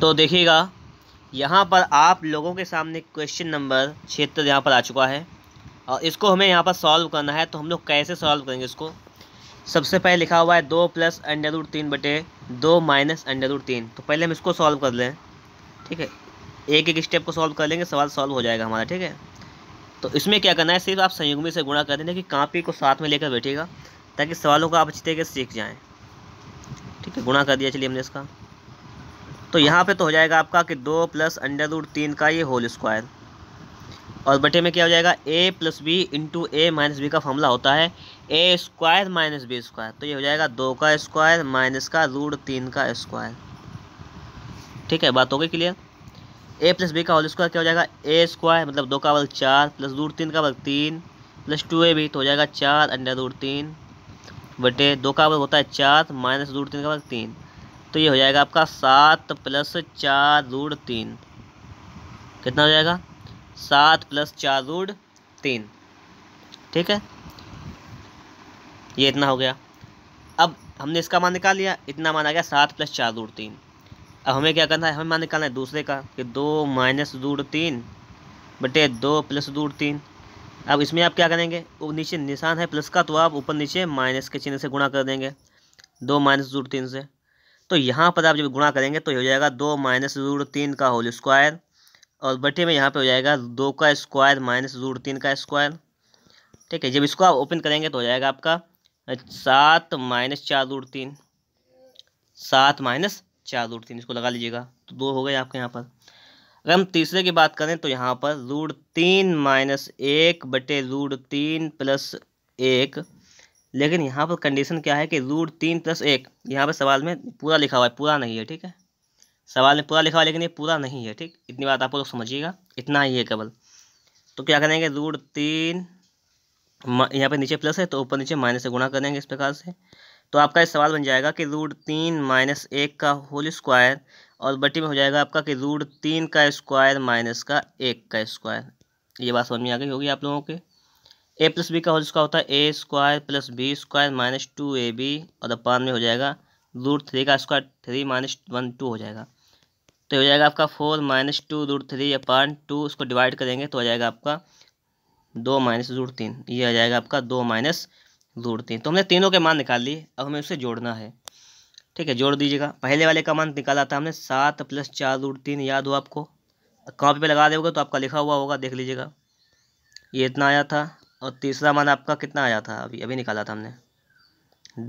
तो देखिएगा यहाँ पर आप लोगों के सामने क्वेश्चन नंबर 76 यहाँ पर आ चुका है और इसको हमें यहाँ पर सॉल्व करना है। तो हम लोग कैसे सॉल्व करेंगे इसको? सबसे पहले लिखा हुआ है 2 + √3 बटे 2 - √3। तो पहले हम इसको सॉल्व कर लें, ठीक है। एक एक स्टेप को सॉल्व कर लेंगे, सवाल सॉल्व हो जाएगा हमारा, ठीक है। तो इसमें क्या करना है, सिर्फ आप संयुग्मी से गुणा कर देना कि कॉपी को साथ में लेकर बैठिएगा ताकि सवालों को आप अच्छी तरीके से सीख जाएँ, ठीक है। गुणा कर दिया, चलिए हमने इसका। तो यहाँ पे तो हो जाएगा आपका कि 2 + √3 का ये होल स्क्वायर और बटे में क्या हो जाएगा a + b × a - b का फॉर्मूला होता है a² - b²। तो ये हो जाएगा 2 का स्क्वायर माइनस का √3 का स्क्वायर, ठीक है। बात हो गई क्लियर। a + b का होल स्क्वायर क्या हो जाएगा a² मतलब 2 का वर्ग 4 + √3 का वर्ग 3 + 2ab तो हो जाएगा 4 √3 बटे 2 का वर्ग होता है 4 माइनस √3 का वर्ग 3। तो ये हो जाएगा आपका 7 + 4 √3, कितना हो जाएगा 7 + 4 √3, ठीक है। ये इतना हो गया। अब हमने इसका मान निकाल लिया, इतना मान आ गया 7 + 4 √3। अब हमें क्या करना है, हमें मान निकालना है दूसरे का कि 2 - √3 बटे 2 + √3। अब इसमें आप क्या करेंगे, वो नीचे निशान है प्लस का तो आप ऊपर नीचे माइनस के चिन्ह से गुणा कर देंगे 2 - √3 से। तो यहाँ पर आप जब गुणा करेंगे तो हो जाएगा 2 - √3 का होल स्क्वायर और बटे में यहाँ पे हो जाएगा 2 का स्क्वायर माइनस √3 का स्क्वायर, ठीक है। जब इसको आप ओपन करेंगे तो हो जाएगा आपका 7 - 4 √3, 7 - 4 √3, इसको लगा लीजिएगा। तो 2 हो गए आपके यहाँ पर। अगर हम तीसरे की बात करें तो यहाँ पर √3 - 1 बटे √3 + 1, लेकिन यहाँ पर कंडीशन क्या है कि √3 + 1 यहाँ पर सवाल में पूरा लिखा हुआ है, पूरा नहीं है, ठीक है। सवाल में पूरा लिखा हुआ है लेकिन ये पूरा नहीं है, ठीक। इतनी बात आप लोग समझिएगा, इतना ही है केवल। तो क्या करेंगे, √3 यहाँ पे नीचे प्लस है तो ऊपर नीचे माइनस से गुणा कर देंगे इस प्रकार से। तो आपका इस सवाल बन जाएगा कि √3 - 1 का होल स्क्वायर और बटी में हो जाएगा आपका कि √3 का स्क्वायर माइनस का 1 का स्क्वायर। ये बात समझ में आ गई होगी आप लोगों के। a + b का होल स्क्वायर होता है a² + b² - 2ab और अपान में हो जाएगा √3 का स्क्वायर 3 - 1 2 हो जाएगा। तो हो जाएगा आपका 4 - 2 √3/2, उसको डिवाइड करेंगे तो हो जाएगा आपका 2 - √3। ये आ जाएगा आपका 2 - √3। तो हमने तीनों के मान निकाल लिए, अब हमें उसे जोड़ना है, ठीक है। जोड़ दीजिएगा। पहले वाले का मान निकाला था हमने 7 + 4 √3, याद हो आपको, कॉपी पे लगा देगा तो आपका लिखा हुआ होगा, देख लीजिएगा। ये इतना आया था और तीसरा मान आपका कितना आया था, अभी अभी निकाला था हमने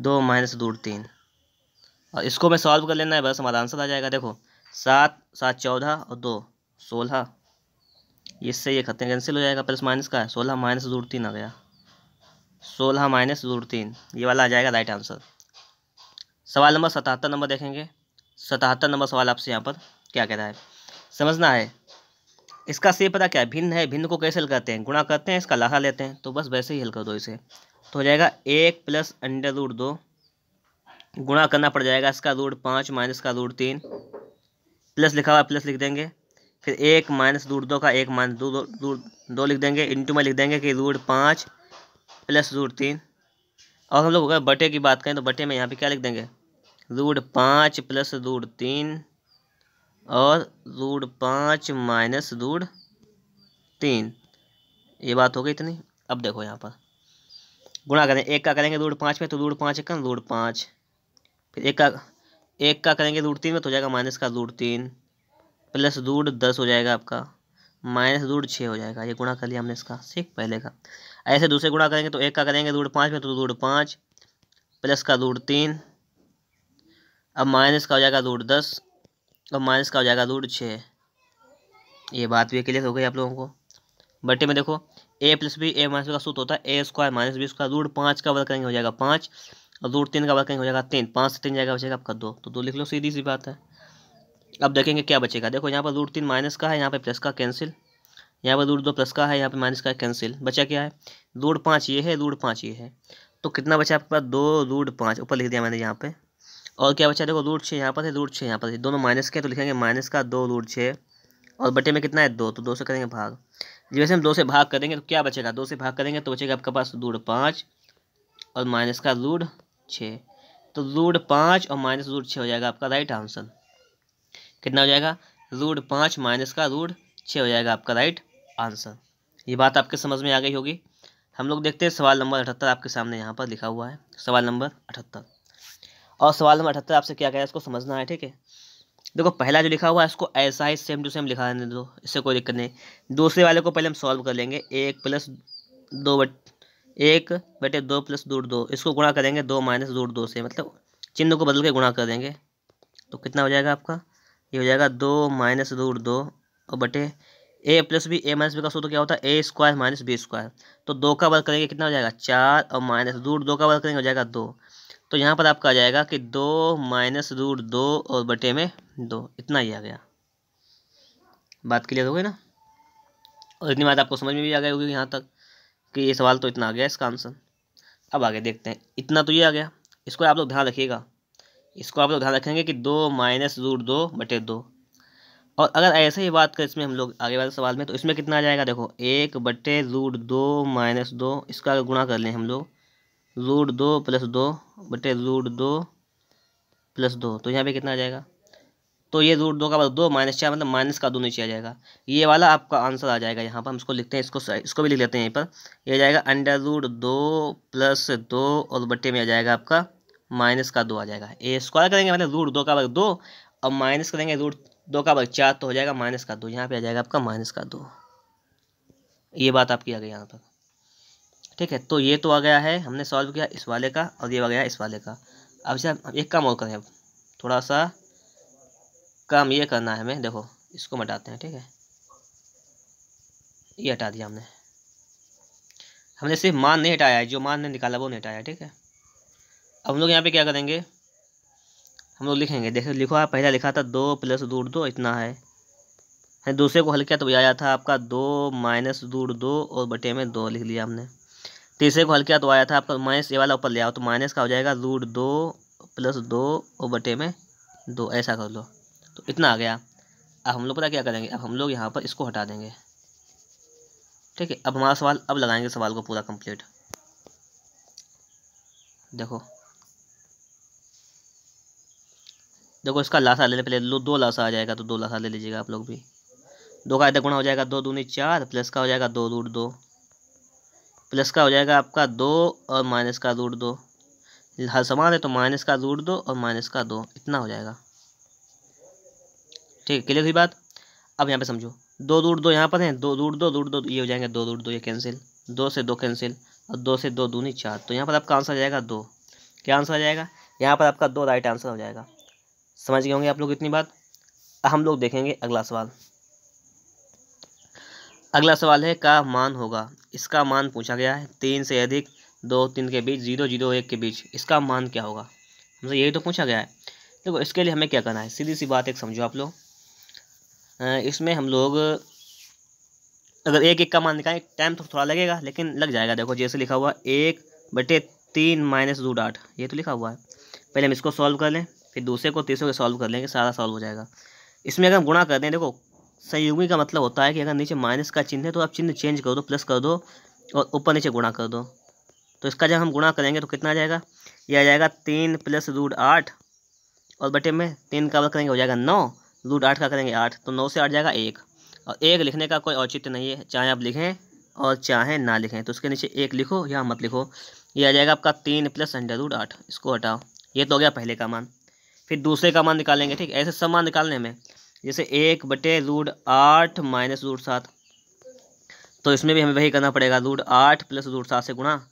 2 - √3 और इसको मैं सॉल्व कर लेना है, बस हमारा आंसर आ जाएगा। देखो 7 7 14 और 2 16, इससे ये खत्म कैंसिल हो जाएगा, प्लस माइनस का है 16 - √3 आ गया, 16 - √3, ये वाला आ जाएगा राइट आंसर। सवाल नंबर 77 नंबर देखेंगे। 77 नंबर सवाल आपसे यहाँ पर क्या कह रहा है, समझना है। इसका से पता क्या है, भिन्न है, भिन्न को कैसे हल करते हैं, गुणा करते हैं, इसका लाहा लेते हैं, तो बस वैसे ही हल कर दो इसे। तो हो जाएगा 1 + √2, गुणा करना पड़ जाएगा इसका √5 माइनस का √3, प्लस लिखा हुआ प्लस लिख देंगे, फिर 1 - √2 का 1 - 2 लिख देंगे, इंटू में लिख देंगे कि √5 + √3। और हम लोग अगर बटे की बात करें तो बटे में यहाँ पे क्या लिख देंगे, √5 + √3 और √5 - √3। ये बात हो गई इतनी। अब देखो यहाँ पर गुणा करें, 1 का करेंगे √5 में तो √5 का √5, फिर 1 का करेंगे √3 में तो हो जाएगा माइनस का √3 प्लस √10 हो जाएगा आपका माइनस √6 हो जाएगा। ये गुणा कर लिया हमने इसका, ठीक, पहले का। ऐसे दूसरे गुणा करेंगे तो 1 का करेंगे √5 में तो √5 प्लस का √3, अब माइनस का हो जाएगा √10 और माइनस का हो जाएगा √6। ये बात भी क्लियर हो गई आप लोगों को। बटे में देखो a + b a - b का सूत्र होता है a² - b², √5 का वर्ग करेंगे हो जाएगा 5 और √3 का वर्ग करेंगे हो जाएगा 3, 5 से 3 जाएगा बचेगा आपका 2, तो 2 लिख लो, सीधी सी बात है। अब देखेंगे क्या बचेगा, देखो यहाँ पर √3 माइनस का है, यहाँ पे प्लस का कैंसिल, यहाँ पर √2 प्लस का है, यहाँ पे माइनस का कैंसिल, बचा क्या है √5 ये है, √5 ये है, तो कितना बचा आपके पास 2 √5 ऊपर लिख दिया मैंने यहाँ पे। और क्या बचा देखो √6 यहाँ पर है, √6 यहाँ पर है, दोनों माइनस के तो लिखेंगे माइनस का 2 √6 और बटे में कितना है 2, तो 2 से करेंगे भाग। जैसे हम 2 से भाग करेंगे तो क्या बचेगा, 2 से भाग करेंगे तो बचेगा आपके पास √5 और माइनस का √6, तो √5 और माइनस √6 हो जाएगा आपका राइट आंसर। कितना हो जाएगा, √5 माइनस का √6 हो जाएगा आपका राइट आंसर। ये बात आपके समझ में आ गई होगी। हम लोग देखते हैं सवाल नंबर 78 आपके सामने यहाँ पर लिखा हुआ है, सवाल नंबर 78। और सवाल नंबर 78 आपसे क्या कह रहा है इसको समझना है, ठीक है। देखो पहला जो लिखा हुआ है इसको ऐसा ही सेम टू सेम लिखा रहने दो, इससे कोई दिक्कत नहीं। दूसरे वाले को पहले हम सॉल्व कर लेंगे, 1 + 2 इसको गुणा करेंगे 2 - √2 से, मतलब चिन्ह को बदल के गुणा कर देंगे। तो कितना हो जाएगा आपका, ये हो जाएगा 2 - √2 और बटे a + b, a - b का सूत्र क्या होता है, a² - b²। तो 2 का वर्ग करेंगे कितना हो जाएगा 4 और माइनस √2 का वर्ग करेंगे हो जाएगा 2। तो यहाँ पर आपका आ जाएगा कि 2 - √2 और बटे में 2, इतना ही आ गया। बात क्लियर हो गई ना। और इतनी बात आपको समझ में भी आ गई होगी यहाँ तक कि ये सवाल तो इतना आ गया इसका आंसर। अब आगे देखते हैं, इतना तो ये आ गया, इसको आप लोग ध्यान रखिएगा, इसको आप लोग ध्यान रखेंगे कि 2 - √2 बटे 2। और अगर ऐसे ही बात करें इसमें हम लोग आगे वाले सवाल में, तो इसमें कितना आ जाएगा, देखो 1 बटे √2 - 2, इसका अगर गुणा कर लें हम लोग √2 + 2 बटे √2 + 2, तो यहाँ पे कितना आ जाएगा, तो ये √2 का मतलब 2 - 4 मतलब माइनस का 2 नीचे आ जाएगा। ये वाला आपका आंसर आ जाएगा। यहाँ पर हम इसको लिखते हैं, इसको भी लिख लेते हैं यहीं पर। ये आ जाएगा √2 + 2 और बटे में आ जाएगा आपका -2 आ जाएगा। a² करेंगे मतलब √2 का वर्ग 2 और माइनस करेंगे √2 का वर्ग 4, तो हो जाएगा -2। यहाँ पे आ जाएगा आपका -2। ये बात आपकी आ गई यहाँ पर, ठीक है। तो ये तो आ गया है, हमने सॉल्व किया इस वाले का और ये आ गया इस वाले का। अब से एक काम और करें, अब थोड़ा सा काम ये करना है हमें। देखो इसको हटाते हैं, ठीक है, ये हटा दिया हमने सिर्फ मान नहीं हटाया है, जो मान ने निकाला वो नहीं हटाया, ठीक है। अब हम लोग यहाँ पे क्या करेंगे, हम लोग लिखेंगे, देखो लिखो, पहला लिखा था 2 + √2 इतना है। दूसरे को हल किया तो आया था आपका 2 - √2 और बटे में 2 लिख लिया हमने। तीसरे को हल किया तो आया था आपका माइनस, ये वाला ऊपर ले आओ तो माइनस का हो जाएगा √2 + 2 और बटे में 2, ऐसा कर लो, तो इतना आ गया। अब हम लोग पता क्या करेंगे, अब हम लोग यहाँ पर इसको हटा देंगे, ठीक है। अब हमारा सवाल, अब लगाएंगे सवाल को पूरा कंप्लीट। देखो इसका लासा ले ले पहले, 2 लासा आ जाएगा, तो 2 लासा ले लीजिएगा आप लोग भी। 2 का इधर गुणा हो जाएगा 2 दूनी 4, प्लस का हो जाएगा 2 √2, प्लस का हो जाएगा आपका 2 और माइनस का √2। हर समान है तो माइनस का √2 और माइनस का 2, इतना हो जाएगा, ठीक है। क्लियर हुई बात। अब यहाँ पे समझो, 2 √2 यहाँ पर है, 2 √2 ये हो जाएंगे 2 √2 ये कैंसिल, 2 से 2 कैंसिल और 2 से 2 दूनी 4, तो यहाँ पर आपका आंसर आ जाएगा 2। क्या आंसर आ जाएगा, यहाँ पर आपका 2 राइट आंसर हो जाएगा। समझ गए होंगे आप लोग इतनी बात। हम लोग देखेंगे अगला सवाल। अगला सवाल है का मान होगा, इसका मान पूछा गया है 3 से अधिक 2 3 के बीच 0 0 1 के बीच, इसका मान क्या होगा, हमसे यही तो पूछा गया है। देखो इसके लिए हमें क्या करना है, सीधी सी बात एक समझो आप लोग। इसमें हम लोग अगर 1 1 का मान निकालें, टाइम तो थोड़ा लगेगा लेकिन लग जाएगा। देखो जैसे लिखा हुआ 1/3 - √8, ये तो लिखा हुआ है। पहले हम इसको सॉल्व कर लें, फिर दूसरे को तीसरे को सॉल्व कर लेंगे, सारा सॉल्व हो जाएगा। इसमें अगर हम गुणा कर दें, देखो संयुग्मी का मतलब होता है कि अगर नीचे माइनस का चिन्ह है तो आप चिन्ह चेंज कर दो, प्लस कर दो और ऊपर नीचे गुणा कर दो। तो इसका जब हम गुणा करेंगे तो कितना आ जाएगा, यह आ जाएगा 3 + √8 और बटे में 3 का वर्ग करेंगे हो जाएगा 9, √8 का करेंगे 8, तो 9 से 8 जाएगा 1। और 1 लिखने का कोई औचित्य नहीं है, चाहे आप लिखें और चाहे ना लिखें, तो उसके नीचे 1 लिखो या मत लिखो। ये आ जाएगा आपका 3 + √8, इसको हटाओ। ये तो हो गया पहले का मान। फिर दूसरे का मान निकालेंगे, ठीक। ऐसे सब मान निकालने में, जैसे 1/√8 - √7, तो इसमें भी हमें वही करना पड़ेगा, √8 + √7 से गुणा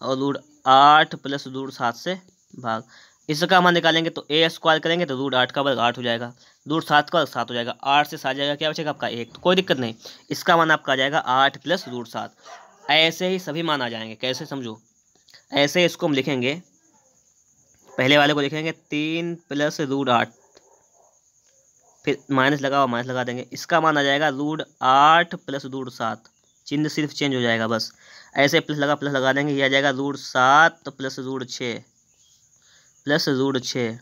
और √8 + √7 से भाग। इसका मान निकालेंगे तो a² करेंगे तो √8 का वर्ग 8 हो जाएगा, √7 का वर्ग 7 हो जाएगा, 8 से 7 जाएगा, क्या बचेगा आपका 1, तो कोई दिक्कत नहीं। इसका मान आपका आ जाएगा 8 + √7। ऐसे ही सभी मान आ जाएंगे, कैसे समझो, ऐसे इसको हम लिखेंगे, पहले वाले को लिखेंगे 3 + √8, फिर माइनस लगाओ, माइनस लगा देंगे, इसका मान आ जाएगा √8 + √7, चिन्ह सिर्फ चेंज हो जाएगा बस। ऐसे प्लस लगा देंगे, ये आ जाएगा √7 + √6 प्लस √6,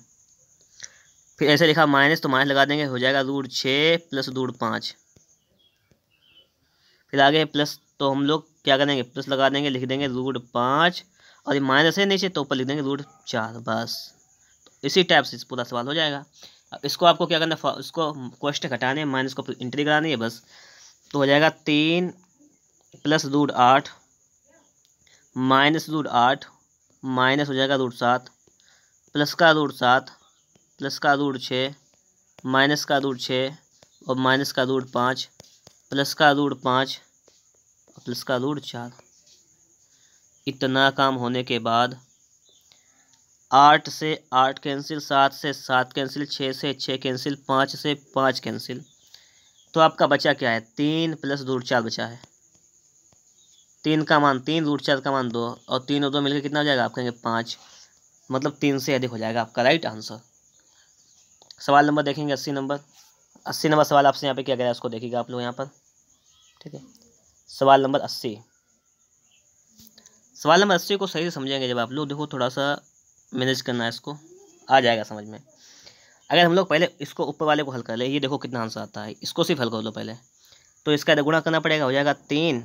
फिर ऐसे लिखा माइनस तो माइनस लगा देंगे, हो जाएगा √6 + √5, फिर आगे प्लस, तो हम लोग क्या करेंगे, प्लस लगा देंगे, लिख देंगे √5 और ये माइनस है नीचे तो ऊपर लिख देंगे √4, बस। तो इसी टाइप से पूरा सवाल हो जाएगा। अब इसको आपको क्या करना है, इसको कोष्टक हटाने माइनस को एंट्री करानी है बस। तो हो जाएगा 3 plus root 8 minus root 8 minus हो जाएगा रूट 7 प्लस का रूट 7 प्लस का रूट 6 माइनस का रूट 6 और माइनस का रूट 5 प्लस का रूट 5 प्लस का रूट 4। इतना काम होने के बाद 8 से 8 कैंसिल, 7 से 7 कैंसिल, 6 से 6 कैंसिल, 5 से 5 कैंसिल। तो आपका बचा क्या है, 3 प्लस रूट 4 बचा है। 3 का मान 3, रूट 4 का मान 2 और 3 और 2 मिलकर कितना हो जाएगा, आप कहेंगे 5, मतलब 3 से अधिक हो जाएगा आपका राइट आंसर। सवाल नंबर देखेंगे 80 नंबर। 80 नंबर सवाल आपसे यहाँ पे क्या कह रहा है उसको देखिएगा आप लोग यहाँ पर, ठीक है। सवाल नंबर 80, सवाल नंबर 80 को सही से समझेंगे जब आप लोग, देखो थोड़ा सा मैनेज करना है, इसको आ जाएगा समझ में। अगर हम लोग पहले इसको ऊपर वाले को हल कर ले, ये देखो कितना आंसर आता है, इसको सिर्फ हल कर लो पहले। तो इसका गुणा करना पड़ेगा, हो जाएगा 3,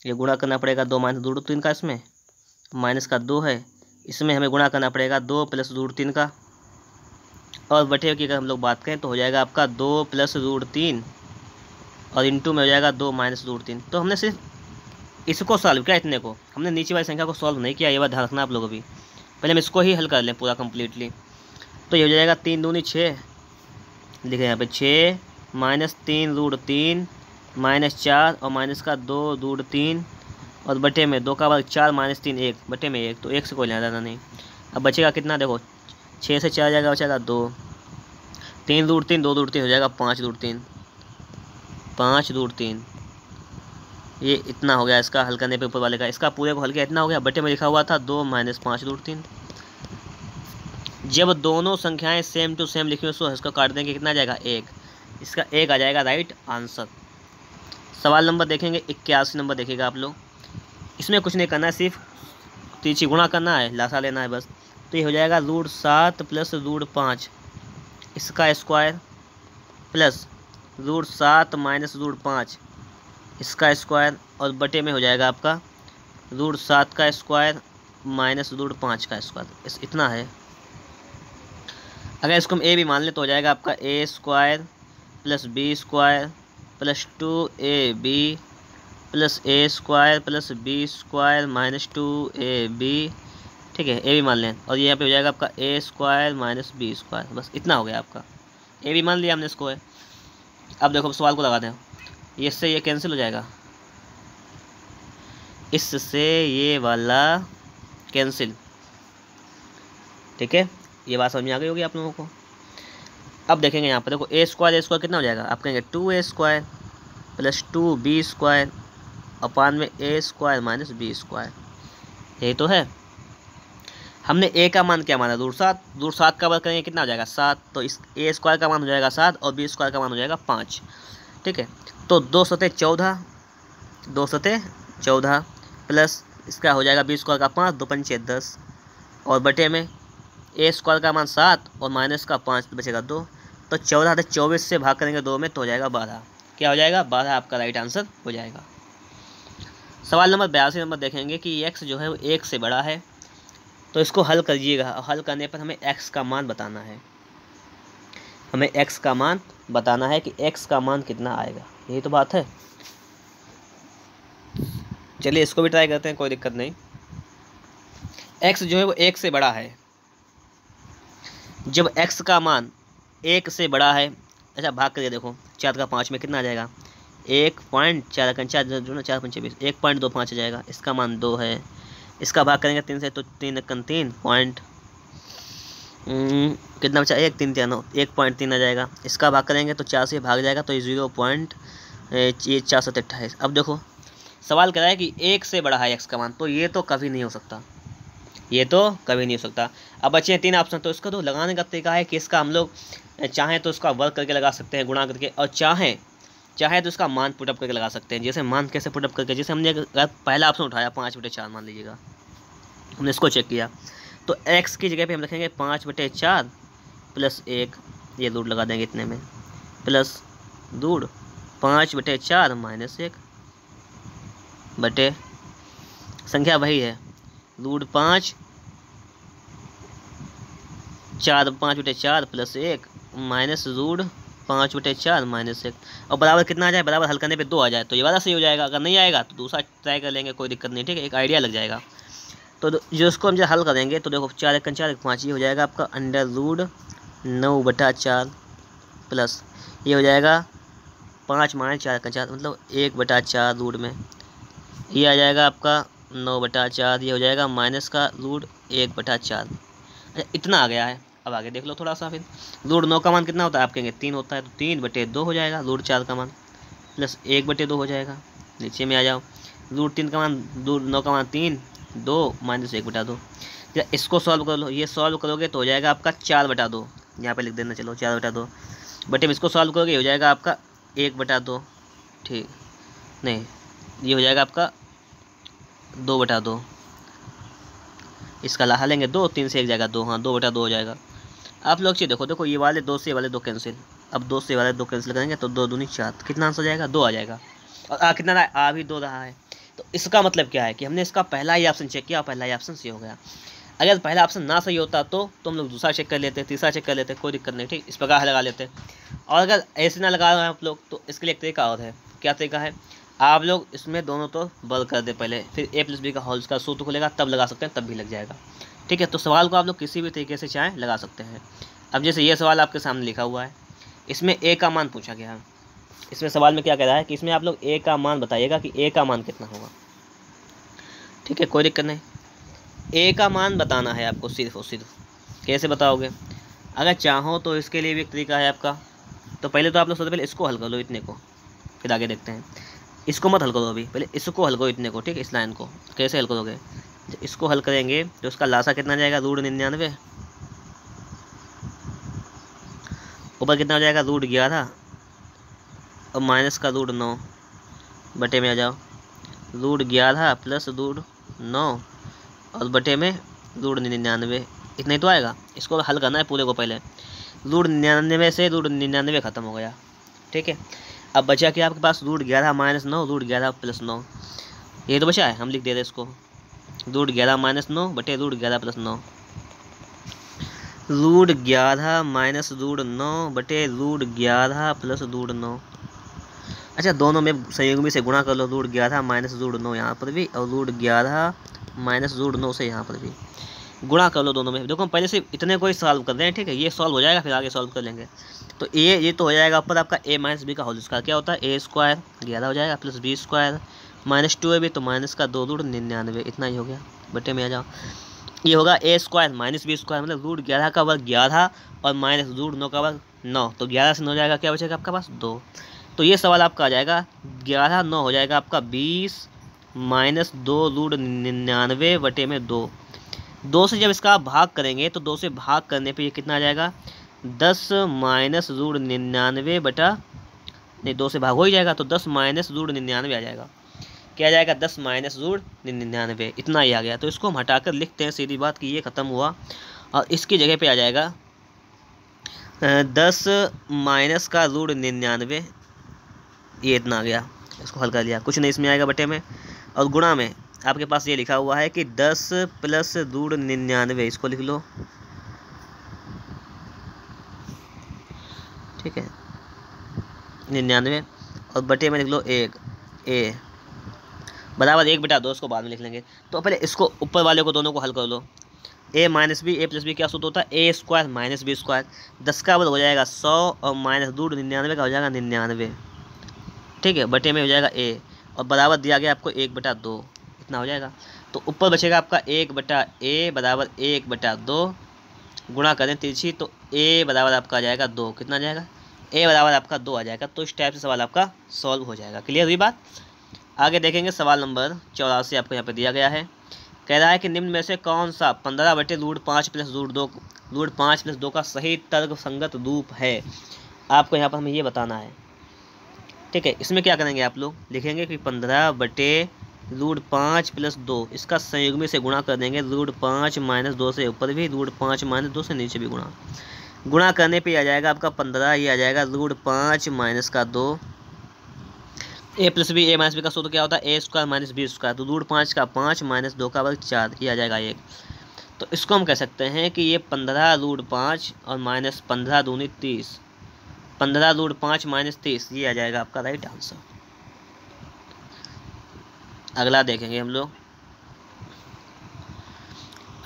ये गुणा करना पड़ेगा 2 माइनस रूट 3 का, इसमें माइनस का 2 है, इसमें हमें गुणा करना पड़ेगा 2 प्लस रूट 3 का, और बटे की अगर हम लोग बात करें तो हो जाएगा आपका 2 प्लस रूट 3 और इंटू में हो जाएगा 2 माइनस रूट 3। तो हमने सिर्फ इसको सॉल्व किया, इतने को हमने नीचे वाली संख्या को सॉल्व नहीं किया, ये बात ध्यान रखना आप लोग। अभी पहले हम इसको ही हल कर लें पूरा कम्प्लीटली। तो ये हो जाएगा 3 दूनी 6, लिखे यहाँ पे 6 माइनस 3 रूट 3 माइनस 4 और माइनस का 2 रूट 3 और बटे में 2 का वर्ग 4 माइनस 3 1 बटे में 1, तो 1 से कोई लेना देना नहीं। अब बचेगा कितना, देखो 6 से 4 जाएगा, बचेगा 2, 3 रूट 3 2 रूट 3 हो जाएगा 5 रूट 3 5 रूट 3। ये इतना हो गया इसका हल करने पे ऊपर वाले का, इसका पूरे को हल किया इतना हो गया। बटे में लिखा हुआ था 2 माइनस 5 रूट 3। जब दोनों संख्याएं सेम टू सेम लिखी हो तो इसको काट देंगे, कितना आ जाएगा 1, इसका 1 आ जाएगा राइट आंसर। सवाल नंबर देखेंगे 81 नंबर देखिएगा आप लोग। इसमें कुछ नहीं करना है, सिर्फ तीसरी गुणा करना है, लासा लेना है बस। तो ये हो जाएगा रूट 7 प्लस रूट 5 इसका square plus root 7 minus root 5 इसका स्क्वायर और बटे में हो जाएगा आपका रूट 7 का स्क्वायर माइनस रूट 5 का स्क्वायर, इतना है। अगर इसको हम ए भी मान लें तो हो जाएगा आपका A square plus B square plus 2ab plus A square plus B square minus 2ab, ठीक है, ए भी मान लें। और ये यहाँ पे हो जाएगा आपका A square minus B square, बस इतना हो गया आपका। ए भी मान लिया हमने इसको है। अब देखो सवाल को लगा दें, इससे ये कैंसिल हो जाएगा, इससे ये वाला कैंसिल, ठीक है। ये बात समझ में आ गई होगी आप लोगों को। अब देखेंगे यहाँ पर, देखो ए स्क्वायर कितना हो जाएगा, आप कहेंगे 2a square plus 2b square upon में ए स्क्वायर माइनस बी स्क्वायर, यही तो है। हमने ए का मान क्या माना, रूट 7, रूट 7 का वर्ग करेंगे कितना हो जाएगा 7, तो इस ए स्क्वायर का मान हो जाएगा 7 और बी स्क्वायर का मान हो जाएगा 5, ठीक है। तो 2 सते 14 प्लस इसका हो जाएगा बी स्क्वायर का 5, 2 पंचे 10 और बटे में ए स्क्वायर का मान 7 और माइनस का 5 तो बचेगा 2, तो 14 से 24 से भाग करेंगे 2 में तो हो जाएगा 12, क्या हो जाएगा 12 आपका राइट आंसर हो जाएगा। सवाल नंबर 82 नंबर देखेंगे कि x जो है वो 1 से बड़ा है, तो इसको हल करिएगा। हल करने पर हमें x का मान बताना है, हमें x का मान बताना है कि x का मान कितना आएगा, यही तो बात है। चलिए इसको भी ट्राई करते हैं, कोई दिक्कत नहीं। x जो है वो 1 से बड़ा है, जब x का मान 1 से बड़ा है, अच्छा भाग करके देखो 4 का 5 में कितना आ जाएगा 1.4 जो ना 4 पंचे 20, 1.25 आ जाएगा, इसका मान 2 है। इसका भाग करेंगे 3 से तो 3 पॉइंट कितना बचा 1 3 1.3 आ जाएगा। इसका भाग करेंगे तो 4 से भाग जाएगा तो 0.428। अब देखो सवाल कह रहा है कि 1 से बड़ा है x का मान, तो ये तो कभी नहीं हो सकता, ये तो कभी नहीं हो सकता। अब बचे 3 ऑप्शन, तो इसका तो लगाने का तरीका है कि इसका हम लोग चाहें तो इसका वर्ग करके लगा सकते हैं, गुणा करके, और चाहें तो इसका मान पुटअप करके लगा सकते हैं। जैसे मान कैसे पुटअप करके, जैसे हमने पहला ऑप्शन उठाया 5/4 मान लीजिएगा, हमने इसको चेक किया तो x की जगह पे हम रखेंगे 5/4 प्लस 1, ये रूट लगा देंगे इतने में, प्लस रूट 5/4 माइनस 1 बटे संख्या वही है root 5 4/5 plus 1 minus root 5/4 minus 1 और बराबर कितना आ जाए, बराबर हल करने पे 2 आ जाए तो ये वाला सही हो जाएगा। अगर नहीं आएगा तो दूसरा ट्राई कर लेंगे, कोई दिक्कत नहीं, ठीक है, एक आइडिया लग जाएगा। तो जो इसको हम जब हल करेंगे तो देखो 4 × 5 ये हो जाएगा आपका √9/4 प्लस ये हो जाएगा 5 - 4 मतलब 1/4 रूट में ये आ जाएगा आपका 9/4, ये हो जाएगा माइनस का √1/4। अच्छा इतना आ गया है। अब आगे देख लो थोड़ा सा, फिर √9 का मान कितना होता है आप कहेंगे 3 होता है, तो 3/2 हो जाएगा, √4 का मान प्लस 1/2 हो जाएगा। नीचे में आ जाओ, √3 का मान, √9 का मान 3, 2 माइनस 1/2। इसको सॉल्व कर लो, ये सॉल्व करोगे तो हो जाएगा आपका 4/2, यहाँ पे लिख देना, चलो 4/2 बटे में इसको सॉल्व करोगे हो जाएगा आपका 1/2, ठीक नहीं ये हो जाएगा आपका 2/2, इसका लाहा लेंगे 2, 3 से 1 जाएगा 2, हाँ 2/2 हो जाएगा। आप लोग चीज़ देखो ये वाले 2 से ये वाले 2 कैंसिल, अब 2 से वाले 2 कैंसिल करेंगे तो 2 दूनी 4, कितना आंसर जाएगा 2 आ जाएगा। और कितना रहा, आ भी 2 रहा है। तो इसका मतलब क्या है कि हमने इसका पहला ही ऑप्शन चेक किया, पहला ही ऑप्शन सही हो गया। अगर पहला ऑप्शन ना सही होता तो हम लोग दूसरा चेक कर लेते, तीसरा चेक कर लेते, कोई दिक्कत नहीं, ठीक, इस प्रकार लगा लेते। और अगर ऐसे ना लगा रहे हैं आप लोग तो इसके लिए एक तरीका और है। क्या तरीका है, आप लोग इसमें दोनों तो बंद कर दे पहले, फिर a+b का होल का सूत्र खुलेगा तब लगा सकते हैं, तब भी लग जाएगा, ठीक है। तो सवाल को आप लोग किसी भी तरीके से चाहें लगा सकते हैं। अब जैसे ये सवाल आपके सामने लिखा हुआ है, इसमें a का मान पूछा गया है। इसमें सवाल में क्या कह रहा है कि इसमें आप लोग a का मान बताइएगा कि a का मान कितना होगा, ठीक है, कोई दिक्कत नहीं। a का मान बताना है आपको सिर्फ और सिर्फ। कैसे बताओगे, अगर चाहो तो इसके लिए भी एक तरीका है आपका। तो पहले तो आप लोग सबसे पहले इसको हल कर लो, इतने को, फिर आगे देखते हैं। इसको मत हल करो अभी, पहले इसको हल करो, इतने को, ठीक है, इस लाइन को। कैसे हल करोगे, जब इसको हल करेंगे तो उसका लासा कितना जाएगा √99, ऊपर कितना हो जाएगा √11 और माइनस का √9 बटे में आ जाओ, √11 प्लस √9 और बटे में √99, इतना ही तो आएगा। इसको हल करना है पूरे को, पहले √99 से √99 ख़त्म हो गया, ठीक है। अब बचा क्या आपके पास √11 - 9, √11 प्लस 9, ये तो बचा है, हम लिख दे रहे इसको √11 - 9 बटे √11 प्लस 9, √11 - √9 बटे √11 प्लस √9। अच्छा दोनों में संयुग्मी से गुणा कर लो, √11 - √9 यहाँ पर भी और √11 - √9 से यहाँ पर भी गुणा कर लो दोनों में। देखो हम पहले से इतने को ही सॉल्व कर रहे हैं, ठीक है, ये सॉल्व हो जाएगा फिर आगे सॉल्व कर लेंगे। तो ये तो हो जाएगा ऊपर आपका a - b का होल स्क्वायर, क्या होता है a² 11 हो जाएगा प्लस b² -2 है भी तो माइनस का 2 √99, इतना ही हो गया, बटे में आ जाओ। ये होगा a² - b² मतलब √11 का वर्ग 11 और माइनस √9 का वर्ग 9, तो 11 से 9 जाएगा, क्या बचेगा आपका पास 2। तो ये सवाल आपका आ जाएगा 11 9 हो जाएगा आपका 20 माइनस 2 √99 बटे में 2। 2 से जब इसका आप भाग करेंगे तो 2 से भाग करने पे ये कितना आ जाएगा 10 माइनस √99 बटा, नहीं 2 से भाग हो ही जाएगा तो 10 माइनस √99 आ जाएगा। क्या आ जाएगा 10 माइनस √99, इतना ही आ गया। तो इसको हम हटाकर लिखते हैं, सीधी बात कि ये ख़त्म हुआ और इसकी जगह पे आ जाएगा 10 माइनस का √99, ये इतना आ गया। इसको हल कर लिया, कुछ नहीं इसमें आएगा बटे में, और गुणा में आपके पास ये लिखा हुआ है कि 10 प्लस √99, इसको लिख लो, ठीक है 99 और बटे में लिख लो 1 a बराबर 1/2, इसको बाद में लिख लेंगे। तो पहले इसको ऊपर वाले को दोनों को हल कर लो, a - b क्या सूत्र होता है a² - b², 10 का वर्ग हो जाएगा 100 और माइनस √99 का हो जाएगा 99, ठीक है, बटे में हो जाएगा a और बराबर दिया गया आपको 1/2, इतना हो जाएगा। तो ऊपर बचेगा आपका 1/a बराबर 1/2, गुणा करें तिरछी तो a बराबर आपका आ जाएगा 2, कितना आ जाएगा a बराबर आपका 2 आ जाएगा। तो इस टाइप से सवाल आपका सॉल्व हो जाएगा। क्लियर हुई बात। आगे देखेंगे सवाल नंबर 84 आपको यहाँ पे दिया गया है। कह रहा है कि निम्न में से कौन सा 15 बटे √5 प्लस √2 का सही तर्क संगत रूप है, आपको यहाँ पर हमें ये बताना है, ठीक है। इसमें क्या करेंगे आप लोग, लिखेंगे कि 15 बटे √5 प्लस 2, इसका संयुग्मी से गुणा कर देंगे, √5 - 2 से ऊपर भी, √5 - 2 से नीचे भी गुणा करने पे आ जाएगा आपका 15, ये आ जाएगा √5 माइनस का 2, a + b का सूत्र क्या होता है a² - b², तो √5 का 5 माइनस 2 का वर्ग 4, ये आ जाएगा 1। तो इसको हम कह सकते हैं कि ये 15√5 और माइनस 15 दूनी 30, 15√5 माइनस 30, ये आ जाएगा आपका राइट आंसर। अगला देखेंगे हम लोग।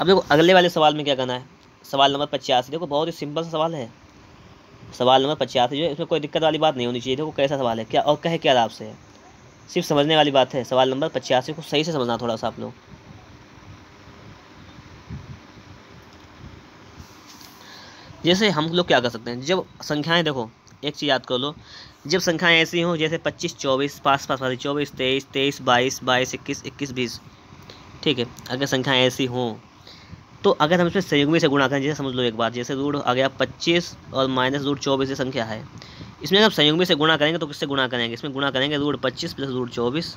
अब देखो अगले वाले सवाल में क्या करना है, सवाल नंबर 85। देखो बहुत ही सिंपल सा सवाल है, सवाल नंबर 85 जो है, इसमें कोई दिक्कत वाली बात नहीं होनी चाहिए। देखो कैसा सवाल है, क्या और कहे क्या आपसे है, सिर्फ समझने वाली बात है। सवाल नंबर 85 को सही से समझना थोड़ा सा आप लोग। जैसे हम लोग क्या कर सकते हैं, जब संख्याएं, देखो एक चीज़ याद कर लो, जब संख्याएं ऐसी हों जैसे 25 24 पास पास वाली 24 23 23 22 22 21 21 20, ठीक है, अगर संख्याएं ऐसी हों तो अगर हम इसमें संयुग्मी से गुणा करें, जैसे समझ लो एक बार, जैसे रूट आ गया 25 और माइनस रूट 24 ये संख्या है, इसमें अगर संयुग्मी से गुणा करेंगे तो किससे गुणा करेंगे, इसमें गुणा करेंगे रूट 25 प्लस रूट 24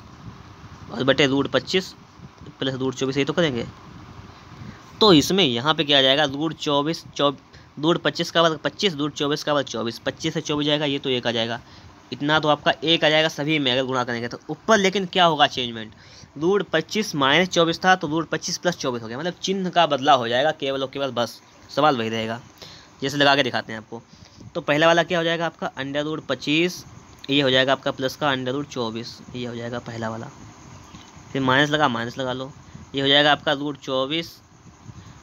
और बटे रूट 25 प्लस रूट 24, यही तो करेंगे। तो इसमें यहाँ पे क्या आ जाएगा, रूट 25 रूट 25 का वर्ग 25, रूट 24 का वर्ग 24, 25 से 24 जाएगा, ये तो 1 आ जाएगा, इतना तो आपका 1 आ जाएगा सभी में अगर गुणा करेंगे तो। ऊपर लेकिन क्या होगा चेंजमेंट, रूट 25 माइनस 24 था तो रूट 25 प्लस 24 हो गया, मतलब चिन्ह का बदलाव हो जाएगा केवल और केवल, बस सवाल वही रहेगा। जैसे लगा के दिखाते हैं आपको। तो पहला वाला क्या हो जाएगा आपका, अंडर रूट 25, ये हो जाएगा आपका प्लस का अंडर रूट 24, ये हो जाएगा पहला वाला। फिर माइनस लगा लो, ये हो जाएगा आपका रूट 24,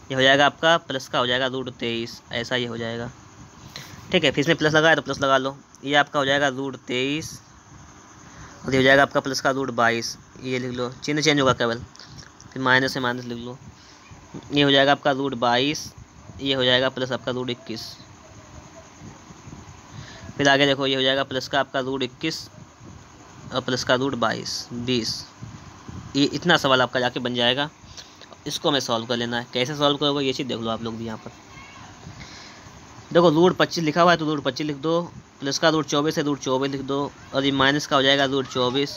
ये हो जाएगा आपका प्लस का हो जाएगा रूट 23, ऐसा ये हो जाएगा, ठीक है। फिर इसमें प्लस लगाया तो प्लस लगा लो, ये आपका हो जाएगा रूट 23 और ये हो जाएगा आपका प्लस का रूट 22, ये लिख लो, चिन्ह चेंज होगा केवल। फिर माइनस से माइनस लिख लो, ये हो जाएगा आपका रूट 22, ये हो जाएगा प्लस आपका रूट 21। फिर आगे देखो, ये हो जाएगा प्लस का आपका रूट 21 और प्लस का रूट 20। ये इतना सवाल आपका जाके बन जाएगा। इसको हमें सॉल्व कर लेना है। कैसे सॉल्व करोगे ये चीज़ देख लो आप लोग भी। यहाँ पर देखो रूट 25 लिखा हुआ है तो रूट 25 लिख दो, प्लस का रूट 24 है रूट 24 लिख दो, और ये माइनस का हो जाएगा रूट 24,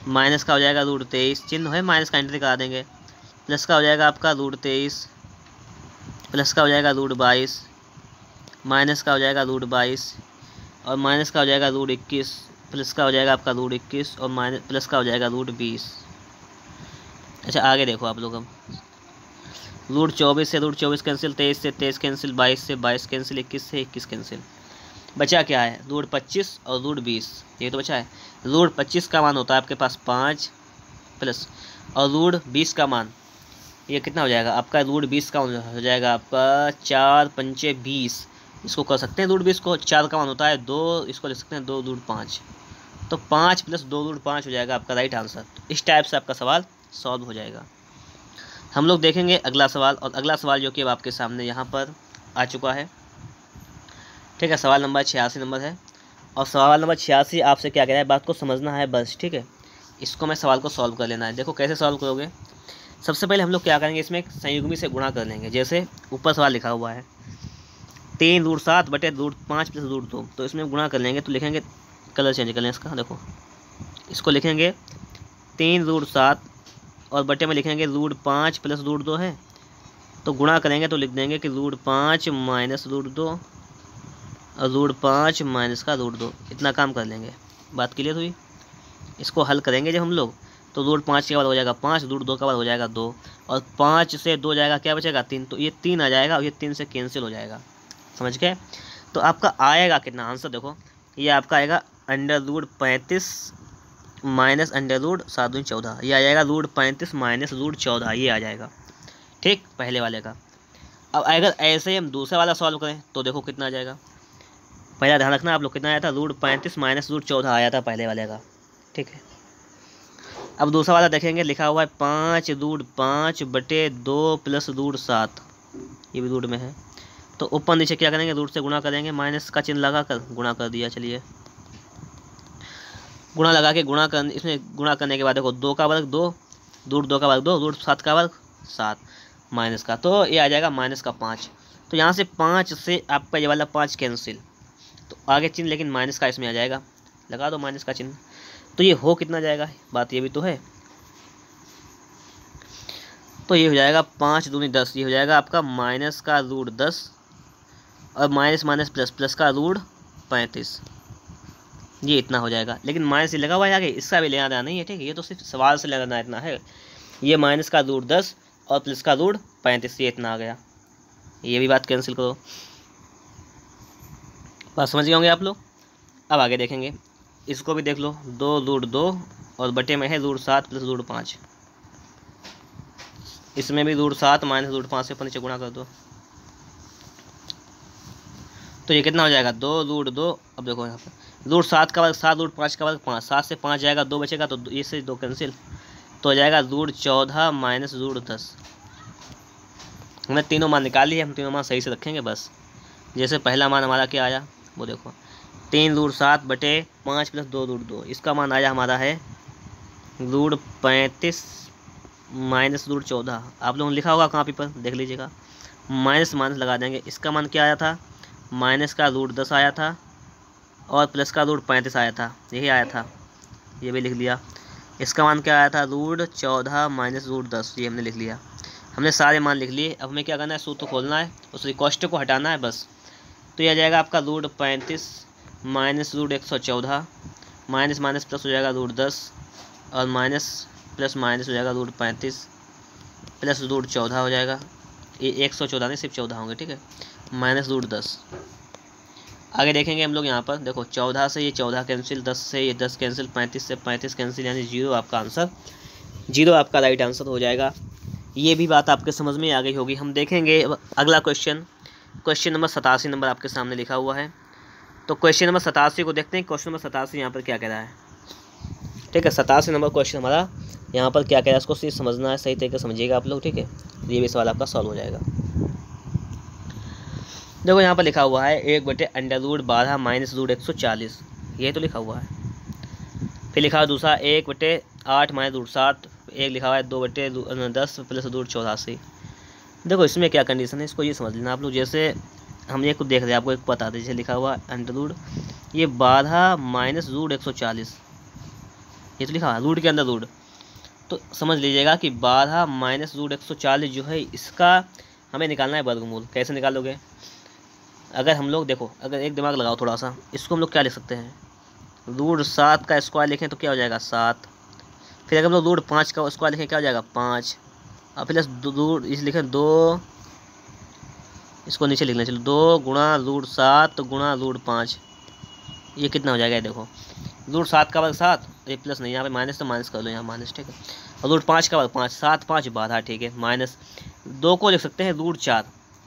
माइनस का हो जाएगा रूट 23, चिन्ह है माइनस का एंट्री करा देंगे, प्लस का हो जाएगा आपका रूट 23, प्लस का हो जाएगा रूट 22, माइनस का हो जाएगा रूट 22 और माइनस का हो जाएगा रूट 21, प्लस का हो जाएगा आपका रूट 21 और माइनस प्लस का हो जाएगा रूट 20। अच्छा आगे देखो आप लोग, अब रूट 24 से रूट 24 कैंसिल, 23 से 23 कैंसिल, 22 से 22 कैंसिल, 21 से 21 कैंसिल, बचा क्या है रूट 25 और रूट 20, ये तो बचा है। रूट 25 का मान होता है आपके पास 5 प्लस, और रूट 20 का मान ये कितना हो जाएगा आपका, रूट 20 का हो जाएगा आपका 4 पंचे 20, इसको कर सकते हैं रूट 20 को, 4 का मान होता है 2, इसको लिख सकते हैं 2 रूट 5, तो 5 प्लस 2 रूट 5 हो जाएगा आपका राइट आंसर। इस टाइप से आपका सवाल सॉल्व हो जाएगा। हम लोग देखेंगे अगला सवाल, और अगला सवाल जो कि अब आपके सामने यहाँ पर आ चुका है, ठीक है। सवाल नंबर 86 नंबर है, और सवाल नंबर 86 आपसे क्या कह रहा है, बात को समझना है बस, ठीक है। इसको मैं सवाल को सॉल्व कर लेना है। देखो कैसे सॉल्व करोगे, सबसे पहले हम लोग क्या करेंगे, इसमें संयुग्मी से गुणा कर लेंगे। जैसे ऊपर सवाल लिखा हुआ है 3 रूट 7 बटे रूट 5 प्लस रूट 2, तो इसमें गुणा कर लेंगे। तो लिखेंगे, कलर चेंज कर लें इसका, देखो इसको लिखेंगे 3 रूट 7 और बटे में लिखेंगे रूट 5 प्लस रूट 2 है, तो गुणा करेंगे तो लिख देंगे कि रूट 5 माइनस रूट 2 और रूट 5 माइनस का रूट 2, इतना काम कर लेंगे। बात क्लियर हुई। इसको हल करेंगे जब हम लोग, तो रूट 5 के बाद हो जाएगा 5, रूट 2 के बाद हो जाएगा 2, और 5 से 2 जाएगा क्या बचेगा 3, तो ये 3 आ जाएगा और ये 3 से कैंसिल हो जाएगा, समझ गए। तो आपका आएगा कितना आंसर, देखो ये आपका आएगा under root 35 minus under root 7 दूनी 14, ये आ जाएगा रूट 35 माइनस रूट 14, ये आ जाएगा, ठीक, पहले वाले का। अब अगर ऐसे हम दूसरा वाला सॉल्व करें तो देखो कितना आ जाएगा। पहला ध्यान रखना आप लोग, कितना आया था, रूट 35 माइनस रूट 14 आया था पहले वाले का, ठीक है। अब दूसरा वाला देखेंगे, लिखा हुआ है 5 रूट 5 बटे 2 प्लस रूट 7, ये भी रूट में है, तो ऊपर नीचे क्या करेंगे, रूट से गुणा करेंगे, माइनस का चिन्ह लगा कर गुणा कर दिया। चलिए गुणा लगा के गुणा कर, इसमें गुणा करने के बाद देखो 2 का वर्ग 2, रूट 2 का वर्ग 2, रूट 7 का वर्ग 7, माइनस का, तो ये आ जाएगा माइनस का 5। तो यहाँ से 5 से आपका ये वाला 5 कैंसिल, तो आगे चिन्ह लेकिन माइनस का इसमें आ जाएगा, लगा दो माइनस का चिन्ह। तो ये हो कितना जाएगा, बात ये भी तो है, तो ये हो जाएगा 5 दूनी 10, ये हो जाएगा आपका माइनस का रूट 10 और माइनस माइनस प्लस, प्लस का रूट 35, ये इतना हो जाएगा। लेकिन माइनस ही लगा हुआ है आगे, इसका भी लेना देना नहीं है, ठीक है, ये तो सिर्फ सवाल से लेना इतना है। ये माइनस का रूट 10 और प्लस का रूट 35, ये इतना आ गया। ये भी बात कैंसिल करो, बात समझ गए होंगे आप लोग। अब आगे देखेंगे, इसको भी देख लो, 2 रूट 2 और बटे में है रूट 7 प्लस रूट 5। इसमें भी रूट 7 माइनस रूट 5 से ऊपर नीचे गुणा कर दो, तो ये कितना हो जाएगा, 2 रूट 2। अब देखो यहाँ पर रूट 7 का वर्ग 7, रूट 5 का वर्ग 5, 7 से 5 जाएगा, 2 बचेगा, तो ये से 2 कैंसिल, तो हो जाएगा रूट 14 माइनस रूट 10। हमने तीनों मान निकाल लिए, हम तीनों मान सही से रखेंगे बस। जैसे पहला मान हमारा क्या आया वो देखो, 3 रूट 7 बटे 5 प्लस 2 रूट 2, इसका मान आया हमारा है रूट 35 माइनस रूट 14। आप लोगों ने लिखा होगा कॉपी पर, देख लीजिएगा, माइनस माइनस लगा देंगे। इसका मान क्या आया था, माइनस का रूट 10 आया था और प्लस का रूट 35 आया था, यही आया था, ये भी लिख लिया। इसका मान क्या आया था, रूट 14 माइनस रूट 10, ये हमने लिख लिया। हमने सारे मान लिख लिए। अब हमें क्या करना है, सूत्र खोलना है, उस रिकॉस्ट को हटाना है बस। तो यह आ जाएगा आपका root 35 minus root 114, minus minus plus हो जाएगा रूट 10 और माइनस प्लस माइनस हो जाएगा रूट 35 प्लस रूट 14 हो जाएगा। ये 114 नहीं, सिर्फ 14 होंगे, ठीक है, माइनस रूट 10। आगे देखेंगे हम लोग यहाँ पर, देखो 14 से ये 14 कैंसिल, 10 से ये 10 कैंसिल, 35 से 35 कैंसिल, यानी 0 आपका आंसर, 0 आपका राइट आंसर हो जाएगा। ये भी बात आपके समझ में आ गई होगी। हम देखेंगे अगला क्वेश्चन, क्वेश्चन नंबर 87 नंबर आपके सामने लिखा हुआ है। तो क्वेश्चन नंबर 87 को देखते हैं, क्वेश्चन नंबर 87 यहाँ पर क्या कह रहा है, ठीक है। 87 नंबर क्वेश्चन हमारा यहाँ पर क्या कह रहा है, इसको सिर्फ समझना है, सही तरीके से समझिएगा आप लोग, ठीक है। ये भी सवाल आपका सॉल्व हो जाएगा। देखो यहाँ पर लिखा हुआ है 1/√12 माइनस रूट 140, ये तो लिखा हुआ है। फिर लिखा हुआ दूसरा 1/8 माइनस रूट 7, एक लिखा हुआ है 2/10 प्लस रूट 84। देखो इसमें क्या कंडीशन है, इसको ये समझ लेना आप लोग। जैसे हम ये कुछ देख रहे हैं, आपको एक बता दें, जैसे लिखा हुआ अंडर रूट ये 12 माइनस रूट 140, ये तो लिखा है रूट के अंदर रूट, तो समझ लीजिएगा कि 12 माइनस रूट 140 जो है, इसका हमें निकालना है वर्गमूल। कैसे निकालोगे, अगर हम लोग देखो, अगर एक दिमाग लगाओ थोड़ा सा, इसको हम लोग क्या लिख सकते हैं, रूट 7 का स्क्वायर लिखें तो क्या हो जाएगा 7, फिर अगर हम लोग रूट 5 का स्क्वायर लिखें क्या हो जाएगा 5, और प्लस रूट इस लिखें 2, इसको नीचे लिख लें, चलो 2 गुणा रूट 7 गुणा रूट 5, ये कितना हो जाएगा, ये देखो रूट 7 का वर्ग 7, ये प्लस नहीं, यहाँ पे माइनस, तो माइनस कर लो यहाँ माइनस, ठीक है। और रूट 5 का वर्ग 5, 7 5 12, ठीक है, माइनस 2 को लिख सकते हैं रूट 4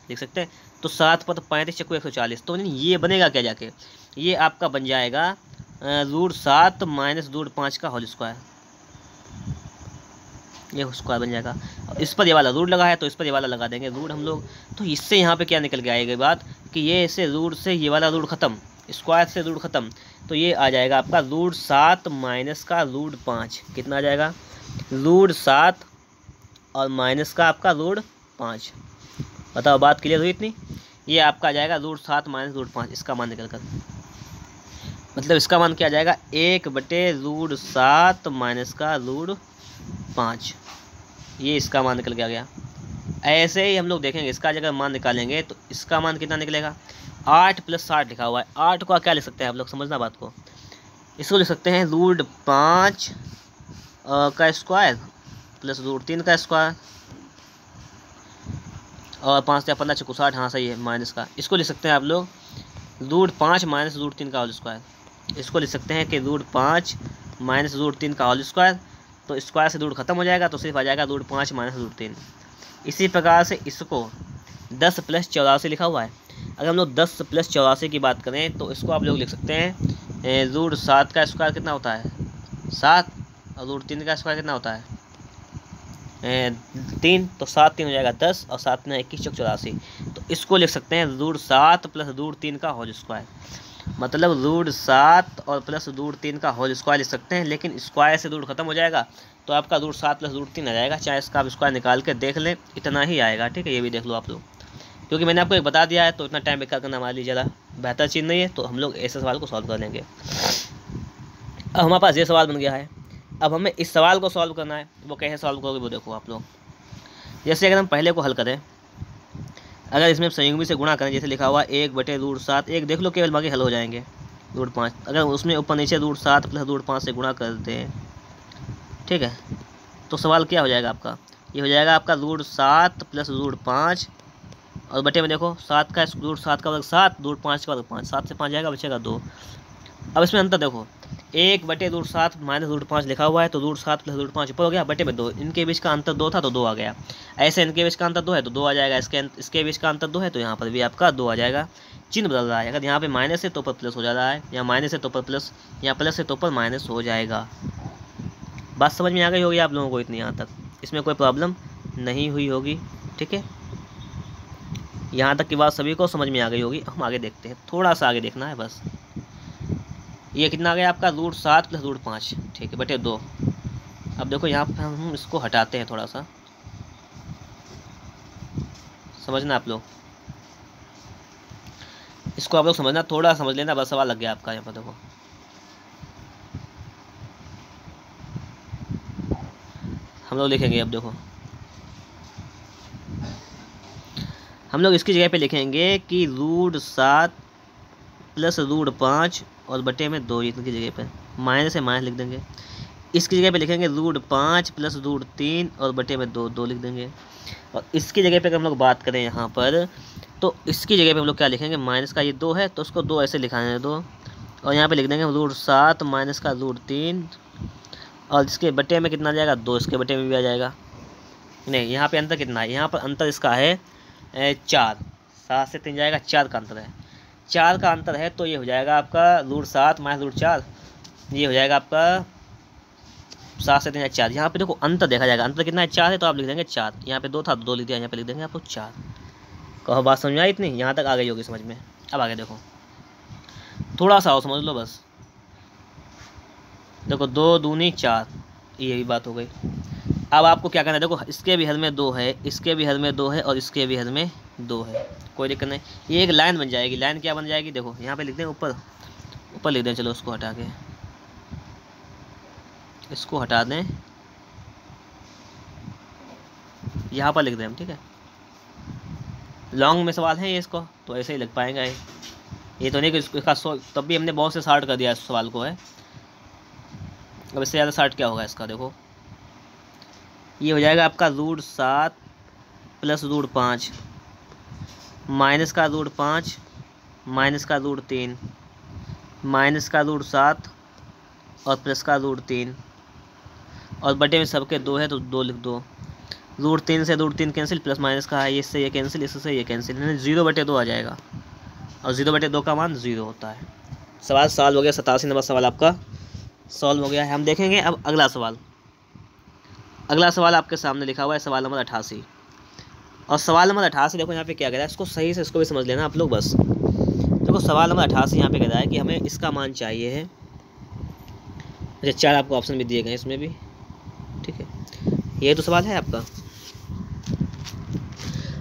लिख सकते हैं, तो 7 पर 35 चक्कू 140, तो ये बनेगा क्या जाके, ये आपका बन जाएगा रूट 7 माइनस रूट 5 का होल स्क्वायर, ये स्क्वायर बन जाएगा। इस पर ये वाला रूट लगा है तो इस पर ये वाला लगा देंगे रूट हम लोग। तो इससे यहाँ पे क्या निकल के आएगी बात कि ये ऐसे रूट से ये वाला रूट ख़त्म, स्क्वायर से रूट ख़त्म, तो ये आ जाएगा आपका रूट 7 माइनस का रूट 5, कितना आ जाएगा, रूट 7 और माइनस का आपका रूट 5। बताओ बात क्लियर हुई इतनी, ये आपका आ जाएगा रूट 7 माइनस रूट 5, इसका मान निकल कर, मतलब इसका मान क्या आ जाएगा 1/√7 माइनस का रूट 5, ये इसका मान निकल के आ गया। ऐसे ही हम लोग देखेंगे, इसका अगर मान निकालेंगे तो इसका मान कितना निकलेगा, 8 + 60 लिखा हुआ है, 8 को क्या लिख सकते हैं आप लोग, समझना बात को, इसको लिख सकते हैं रूट 5 का स्क्वायर प्लस रूट 3 का स्क्वायर, और 5 से 15 चक्कू 60, हाँ सही है, माइनस का, इसको लिख सकते हैं आप लोग रूट 5 माइनस रूट 3 का होल स्क्वायर, इसको लिख सकते हैं कि रूट 5 माइनस रूट 3 का होल स्क्वायर, तो स्क्वायर से रूट खत्म हो जाएगा, तो सिर्फ आ जाएगा रूट 5 माइनस रूट 3। इसी प्रकार से इसको 10 + 84 लिखा हुआ है, अगर हम लोग 10 + 84 की बात करें तो इसको आप लोग लिख सकते हैं रूट 7 का स्क्वायर कितना होता है 7, और रूट 3 का स्क्वायर कितना होता है 3, तो 7 3 हो जाएगा 10, और 7 × 21 = 84, तो इसको लिख सकते हैं रूट 7 + रूट 3 का होल स्क्वायर, मतलब रूट 7 और प्लस रूट 3 का होल स्क्वायर लिख सकते हैं, लेकिन स्क्वायर से रूट खत्म हो जाएगा, तो आपका रूट 7 + रूट 3 आ जाएगा, चाहे इसका आप स्क्वायर निकाल के देख लें, इतना ही आएगा, ठीक है। ये भी देख लो आप लोग, क्योंकि मैंने आपको एक बता दिया है, तो इतना टाइम बेकार करना हमारे लिए ज़्यादा बेहतर चीज़ नहीं है, तो हम लोग ऐसे सवाल को सॉल्व कर लेंगे। अब हमारे पास ये सवाल बन गया है, अब हमें इस सवाल को सॉल्व करना है, वो कैसे सॉल्व करोगे वो देखो आप लोग। जैसे अगर हम पहले को हल करें, अगर इसमें संयुग्मी से गुणा करें, जैसे लिखा हुआ 1/√7, एक देख लो केवल, बाकी हल हो जाएंगे, रूट 5, अगर उसमें ऊपर नीचे रूट 7 + रूट 5 से गुणा करते हैं, ठीक है, तो सवाल क्या हो जाएगा आपका, ये हो जाएगा आपका रूट 7 प्लस रूट 5 और बटे में देखो 7 का रूट 7 का वर्ग 7, रूट 5 का वर्ग 5, 7 से 5 जाएगा, बचेगा 2। अब इसमें अंतर देखो, 1 बटे रूट 7 माइनस रूट 5 लिखा हुआ है, तो रूट 7 प्लस रूट 5 ऊपर हो गया, बटे में 2, इनके बीच का अंतर 2 था तो 2 आ गया। ऐसे इनके बीच का अंतर 2 है तो 2 आ जाएगा, इसके बीच का अंतर 2 है तो यहाँ पर भी आपका 2 आ जाएगा। चिन्ह बदल रहा है, अगर यहाँ पे माइनस है तो ऊपर प्लस हो जा रहा है, यहाँ माइनस है तो ऊपर प्लस, यहाँ प्लस है तो ऊपर माइनस हो जाएगा। बात समझ में आ गई होगी आप लोगों को इतनी यहाँ तक, इसमें कोई प्रॉब्लम नहीं हुई होगी, ठीक है। यहाँ तक की बात सभी को समझ में आ गई होगी। हम आगे देखते हैं, थोड़ा सा आगे देखना है बस। ये कितना आ गया आपका रूट 7 प्लस रूट 5, ठीक है, बटे 2। अब देखो यहाँ पर हम इसको हटाते हैं, थोड़ा सा समझना आप लोग, इसको आप लोग समझना, थोड़ा समझ लेना, बस सवाल लग गया आपका। यहाँ पर देखो हम लोग लिखेंगे, अब देखो हम लोग इसकी जगह पे लिखेंगे कि रूट 7 प्लस रूट 5 और बटे में 2, इनकी जगह पे माइनस है माइनस लिख देंगे। इसकी जगह पे लिखेंगे रूट 5 प्लस रूट 3 और बटे में 2, 2 लिख देंगे। और इसकी जगह पे अगर हम लोग बात करें यहाँ पर, तो इसकी जगह पे हम लोग क्या लिखेंगे, माइनस का ये 2 है तो उसको 2 ऐसे लिखाने 2, और यहाँ पे लिख देंगे रूट 7 माइनस का रूट 3 और इसके बटे में कितना आ जाएगा, 2, इसके बटे में भी आ जाएगा। नहीं, यहाँ पे अंतर कितना है, यहाँ पर अंतर इसका है 4, 7 से 3 जाएगा, 4 का अंतर है, 4 का अंतर है, तो ये हो जाएगा आपका रूट 7 माइनस रूट 4, ये हो जाएगा आपका 7 से 3 4। यहाँ पे देखो अंतर देखा जाएगा, अंतर कितना है 4 है, तो आप लिख देंगे 4, यहाँ पे 2 था तो 2 लिख दिया, यहाँ पे लिख देंगे आपको 4। कहो बात समझ में आई इतनी, यहाँ तक आ गई होगी समझ में। अब आगे देखो, थोड़ा सा और समझ लो बस। देखो 2 दूनी 4, ये भी बात हो गई। अब आपको क्या करना है, देखो इसके भी हद में 2 है, इसके भी हद में 2 है और इसके भी हद में 2 है, कोई दिक्कत नहीं। ये एक लाइन बन जाएगी, लाइन क्या बन जाएगी, देखो यहाँ पे लिख दें, ऊपर ऊपर लिख दें, चलो उसको हटा के इसको हटा दें, यहाँ पर लिख दें हम, ठीक है। लॉन्ग में सवाल है ये, इसको तो ऐसे ही लग पाएगा ये तो नहीं कि इसका तब भी हमने बहुत से शार्ट कर दिया इस सवाल को है। अब इससे ज़्यादा शार्ट क्या होगा इसका, देखो ये हो जाएगा आपका रूट 7 प्लस रूट 5 माइनस का रूट 5 माइनस का रूट 3 माइनस का रूट 7 और प्लस का रूट 3 और बटे में सबके 2 है तो 2 लिख दो। रूट 3 से रूट 3 कैंसिल, प्लस माइनस का है, इससे ये कैंसिल, इससे ये कैंसिल, 0/2 आ जाएगा और 0/2 का मान 0 होता है। सवाल सॉल्व हो गया, 87 नंबर सवाल आपका सॉल्व हो गया है। हम देखेंगे अब अगला सवाल। अगला सवाल आपके सामने लिखा हुआ है सवाल नंबर 88, और सवाल नंबर 88 देखो यहाँ पे क्या कह रहा है, इसको सही से इसको भी समझ लेना आप लोग बस। देखो सवाल नंबर 88 यहाँ पे कह रहा है कि हमें इसका मान चाहिए है। अच्छा, 4 आपको ऑप्शन भी दिए गए इसमें भी, ठीक है। ये तो सवाल है आपका।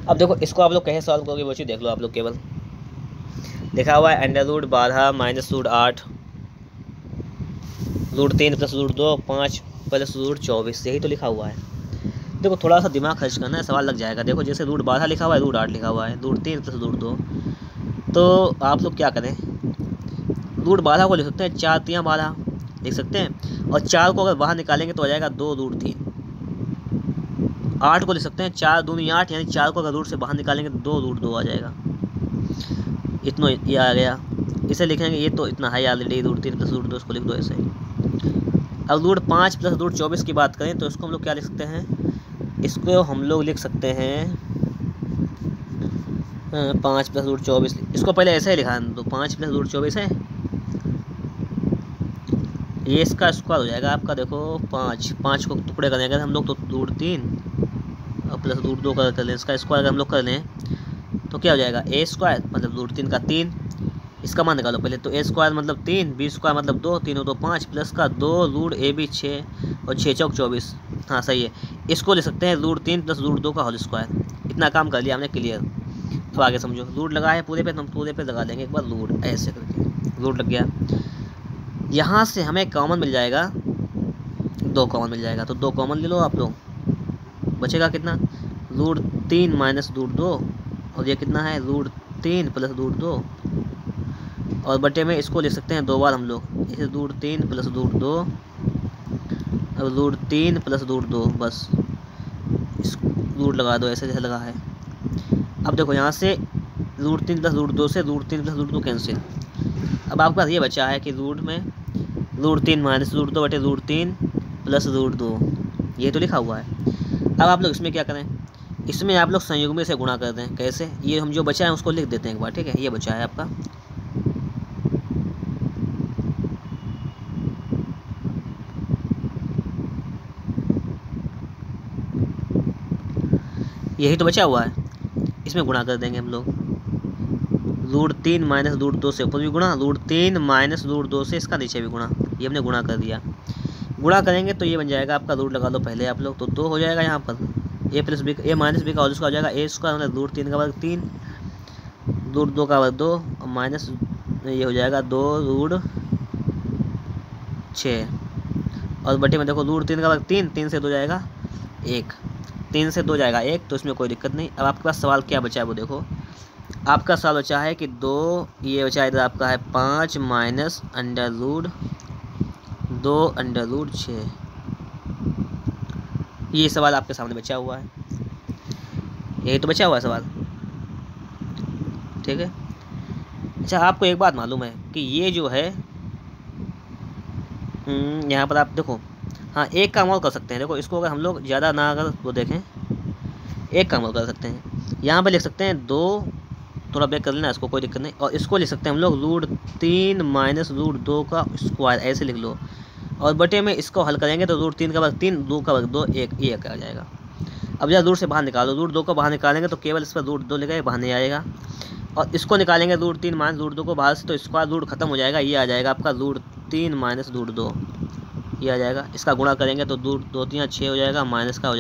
अब देखो इसको आप लोग कैसे सॉल्व करोगे वो चीज़ देख लो आप लोग। केवल लिखा हुआ है √12 माइनस √8 √3 प्लस √2 5 प्लस √24, यही तो लिखा हुआ है। देखो थोड़ा सा दिमाग खर्च करना है, सवाल लग जाएगा। देखो जैसे √12 लिखा हुआ है, √8 लिखा हुआ है, √3 प्लस √2, तो आप लोग क्या करें, √12 को लिख सकते हैं 4 3 12 लिख सकते हैं, और 4 को अगर बाहर निकालेंगे तो आ जाएगा 2 √3। 8 को लिख सकते हैं 4 दूनी 8, यानी 4 को अगर रूट से बाहर निकालेंगे तो 2 √2 आ जाएगा। इतना ये आ गया, इसे लिखेंगे, ये तो इतना है ऑलरेडी, √3 प्लस √2 इसको लिख दो ऐसे। अब √5 प्लस √24 की बात करें तो इसको हम लोग क्या लिख सकते हैं, इसको हम लोग लिख सकते हैं 5 प्लस √24, इसको पहले ऐसे ही लिखा दो, 5 प्लस √24 है, ये इसका स्क्वायर हो जाएगा आपका। देखो 5 को टुकड़े करेंगे हम लोग तो √3 और प्लस √2 कर लें, इसका स्क्वायर अगर हम लोग कर लें तो क्या हो जाएगा, a² मतलब √3 का 3, इसका मान निकालो पहले, तो a² मतलब 3, b² मतलब 2, 3 2 5 प्लस का 2 √ab 6 और 6 चौक 24, हाँ सही है। इसको ले सकते हैं √3 प्लस √2 का होल स्क्वायर। इतना काम कर लिया हमने क्लियर। अब आगे समझो, रूट लगा है पूरे पे, तो हम पूरे पे लगा लेंगे एक बार रूट, ऐसे करके रूट लग गया। यहाँ से हमें कॉमन मिल जाएगा, 2 कॉमन मिल जाएगा, तो 2 कॉमन ले लो आप लोग, बचेगा कितना, √3 माइनस √2, और ये कितना है √3 प्लस √2, और बटे में इसको ले सकते हैं 2 बार हम लोग, इसे √3 प्लस √2 और √3 प्लस √2, बस इस रूट लगा दो, ऐसे जैसे लगा है। अब देखो यहाँ से √3 + √2 से √3 + √2 कैंसिल। अब आपके पास ये बचा है कि रूट में √3 - √2 बटे √3 + √2, ये तो लिखा हुआ है। अब आप लोग इसमें क्या करें, इसमें आप लोग संयुग्मी से गुणा कर दें। कैसे, ये हम जो बचा है उसको लिख देते हैं एक बार, ठीक है। ये बचा है आपका, यही तो बचा हुआ है, इसमें गुणा कर देंगे हम लोग। √3 - √2 से ऊपर भी गुणा, √3 - √2 से इसका नीचे भी गुणा, ये हमने गुणा कर दिया। गुणा करेंगे तो ये बन जाएगा आपका, रूट लगा लो पहले आप लोग, तो 2 हो जाएगा यहाँ पर। a + b a - b का होल स्क्वायर हो जाएगा a² मतलब √3 का वर्ग 3, √2 का वर्ग 2 और माइनस ये हो जाएगा 2√6 और बटे में देखो √3 का वर्ग 3, 3 से 2 जाएगा 1, 3 से 2 जाएगा 1, तो इसमें कोई दिक्कत नहीं। अब आपके पास सवाल क्या बचा है वो देखो, आपका सवाल बचा है कि 2, ये बचा इधर आपका है 5 माइनस √2√6, ये सवाल आपके सामने बचा हुआ है, यही तो बचा हुआ है सवाल, ठीक है। अच्छा, आपको एक बात मालूम है कि ये जो है यहाँ पर आप देखो, हाँ एक काम और कर सकते हैं। देखो इसको अगर हम लोग ज़्यादा ना अगर वो देखें, एक काम और कर सकते हैं, यहाँ पर लिख सकते हैं 2, थोड़ा ब्रेक कर लेना इसको, कोई दिक्कत नहीं, और इसको लिख सकते हैं हम लोग √3 - √2 का स्क्वायर, ऐसे लिख लो। और बटे में इसको हल करेंगे तो √3 का वर्ग 3, 2 का वर्ग 2, 1, ये आ जाएगा। अब जब रूट से बाहर निकालो, √2 को बाहर निकालेंगे तो केवल इस पर √2 लिखा बाहर नहीं आएगा, और इसको निकालेंगे √3 - √2 को बाहर से, तो इसका रूट खत्म हो जाएगा, ये आ जाएगा आपका √3 - √2, ये आ जाएगा। इसका गुणा करेंगे तो 2 3 6 हो जाएगा, माइनस का हो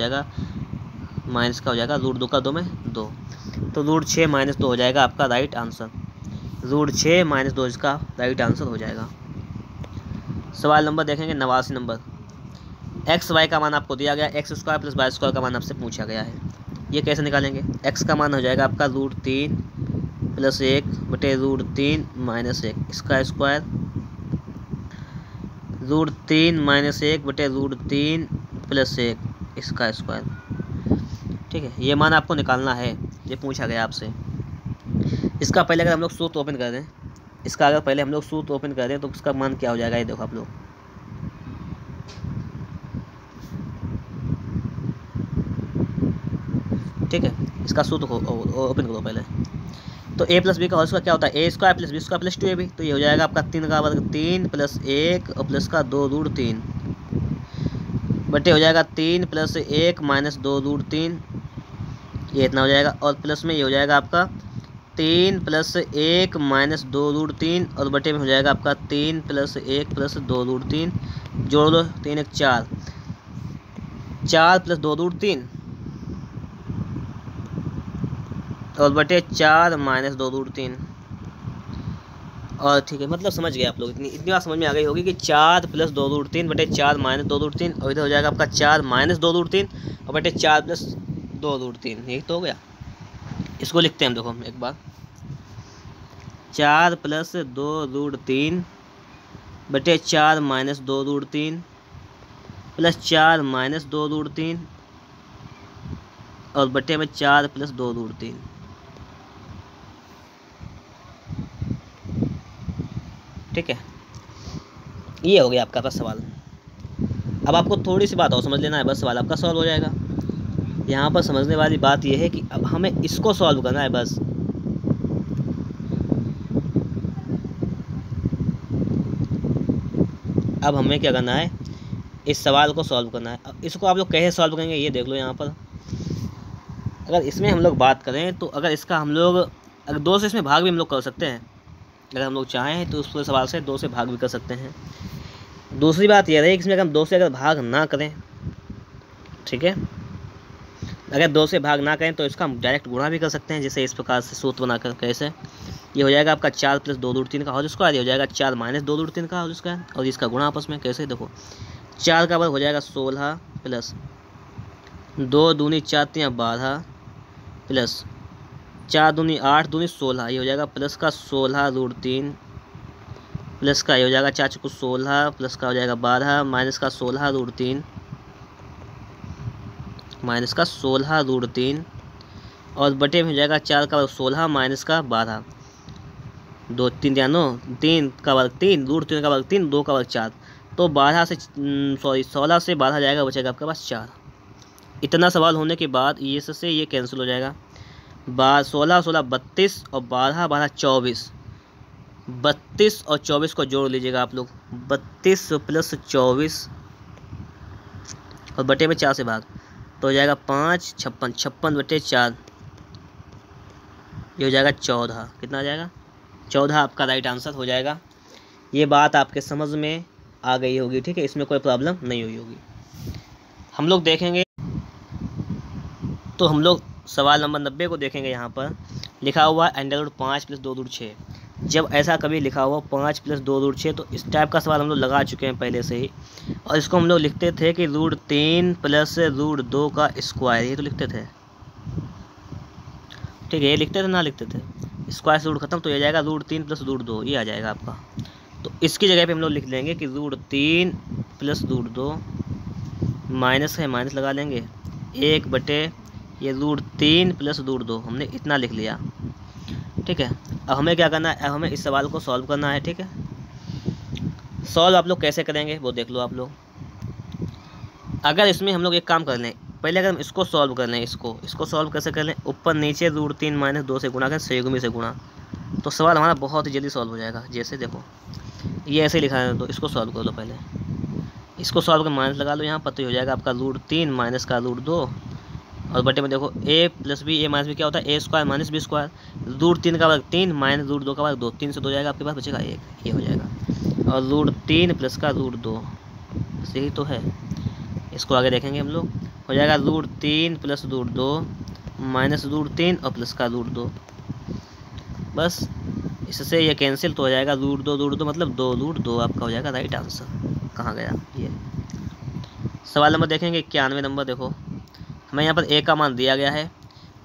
जाएगा √2 का 2 में 2, तो √6 - 2 हो जाएगा आपका राइट आंसर। √6 - 2 इसका राइट आंसर हो जाएगा। सवाल नंबर देखेंगे 89 नंबर। x y का मान आपको दिया गया, x² + y² का मान आपसे पूछा गया है। ये कैसे निकालेंगे, x का मान हो जाएगा आपका √3 + 1 बटे √3 - 1, इसका स्क्वायर, √3 - 1 बटे √3 + 1, इसका स्क्वायर, ठीक है। ये मान आपको निकालना है, ये पूछा गया आपसे। इसका पहले अगर हम लोग सूत्र ओपन कर दें, इसका अगर पहले हम लोग सूत्र ओपन कर दें तो इसका मान क्या हो जाएगा, ये देखो आप लोग, ठीक है। इसका सूत्र ओपन करो पहले, तो a + b का होल स्क्वायर क्या होता है, a² + b² + 2ab, तो ये हो जाएगा आपका 3 का वर्ग 3 + 1 और प्लस का 2√3 बटे हो जाएगा 3 + 1 - 2√3, ये इतना हो जाएगा, और प्लस में ये हो जाएगा आपका 3 + 1 - 2√3 और बटे में हो जाएगा आपका 3 + 1 + 2√3, जोड़ दो 3 1 4, 4 + 2√3 और बटे 4 - 2√3, और ठीक है, मतलब समझ गए आप लोग, इतनी बात समझ में आ गई होगी कि 4 + 2√3 बटे 4 - 2√3, और इधर हो जाएगा आपका 4 - 2√3 और बटे 4 + 2√3, यही तो हो गया। इसको लिखते हैं हम, देखो एक बार, 4 + 2√3 बटे 4 - 2√3 प्लस 4 - 2√3 और बटे में 4 + 2√3, ठीक है। ये हो गया आपका सवाल। अब आपको थोड़ी सी बात और समझ लेना है, बस सवाल आपका सॉल्व हो जाएगा। यहाँ पर समझने वाली बात यह है कि अब हमें इसको सॉल्व करना है बस। अब हमें क्या करना है, इस सवाल को सॉल्व करना है। अब इसको आप लोग कैसे सॉल्व करेंगे ये देख लो। यहाँ पर अगर इसमें हम लोग बात करें तो अगर इसका हम लोग अगर 2 से इसमें भाग भी हम लोग कर सकते हैं, अगर हम लोग चाहें तो उस पूरे सवाल से 2 से भाग भी कर सकते हैं। दूसरी बात यह रही कि इसमें अगर हम 2 से अगर भाग ना करें, ठीक है, अगर 2 से भाग ना करें तो इसका हम डायरेक्ट गुणा भी कर सकते हैं, जैसे इस प्रकार से सूत्र बनाकर। कैसे, ये हो जाएगा आपका 4 + 2√3 का होल स्क्वायर, ये हो जाएगा 4 - 2√3 का होल स्क्वायर, और इसका गुणा आपस में। कैसे, देखो 4 का वर्ग हो जाएगा 16 प्लस 2 दूनी 4 3 12 प्लस 4 दूनी 8 दूनी 16, ये हो जाएगा प्लस का 16√3 प्लस का ये हो जाएगा 4 चौको 16 प्लस का हो जाएगा 12 माइनस का 16√3 माइनस का 16√3 और बटे में हो जाएगा 4 का वर्ग 16 माइनस का 12, 2 3 जानो 3 का वर्ग 3, √3 का वर्ग 3, 2 का वर्ग 4, तो 16 से 12 जाएगा, बचेगा आपके पास 4। इतना सवाल होने के बाद ये से ये कैंसिल हो जाएगा। 16 16 32 और 12 12 24, 32 और 24 को जोड़ लीजिएगा आप लोग, 32 + 24 और बटे में 4 से भाग, तो हो जाएगा 5 56, 56 बटे 4, ये हो जाएगा 14। कितना आ जाएगा? 14 आपका राइट आंसर हो जाएगा। ये बात आपके समझ में आ गई होगी, ठीक है, इसमें कोई प्रॉब्लम नहीं हुई होगी। हम लोग देखेंगे, तो हम लोग सवाल नंबर 90 को देखेंगे। यहाँ पर लिखा हुआ है √5 + 2√6। जब ऐसा कभी लिखा हुआ 5 + 2√6, तो इस टाइप का सवाल हम लोग लगा चुके हैं पहले से ही, और इसको हम लोग लिखते थे कि √3 + √2 का स्क्वायर, ये तो लिखते थे, ठीक है, ये लिखते थे ना, लिखते थे, स्क्वायर से रूट खत्म, तो ये जाएगा √3 + √2, ये आ जाएगा आपका। तो इसकी जगह पे हम लोग लिख लेंगे कि √3 + √2 माइनस है, माइनस लगा लेंगे, 1 बटे ये √3 + √2, हमने इतना लिख लिया, ठीक है। अब हमें क्या करना है? अब हमें इस सवाल को सॉल्व करना है, ठीक है। सॉल्व आप लोग कैसे करेंगे वो देख लो आप लोग। अगर इसमें हम लोग एक काम कर लें, पहले अगर हम इसको सॉल्व कर लें, इसको सॉल्व कैसे कर लें? ऊपर नीचे √3 - 2 से गुणा करें, संयुग्मी से गुणा, तो सवाल हमारा बहुत ही जल्दी सॉल्व हो जाएगा। जैसे देखो ये ऐसे लिखा है, तो इसको सॉल्व कर लो, पहले इसको सॉल्व कर माइनस लगा लो यहाँ पर, तो हो जाएगा आपका √3 माइनस का √2 और बटे में देखो a + b, a - b क्या होता है? a² - b², √3 का वर्ग 3 माइनस √2 का वर्ग 2, 3 से 2 जाएगा, आपके पास बचेगा 1, ये हो जाएगा। और √3 + का √2, सही तो है। इसको आगे देखेंगे हम लोग, हो जाएगा √3 + √2 माइनस √3 और प्लस का √2, बस इससे ये कैंसिल, तो हो जाएगा √2 मतलब 2√2 आपका हो जाएगा राइट आंसर। कहाँ गया ये? सवाल नंबर देखेंगे 91 नंबर। देखो हमें यहाँ पर a का मान दिया गया है,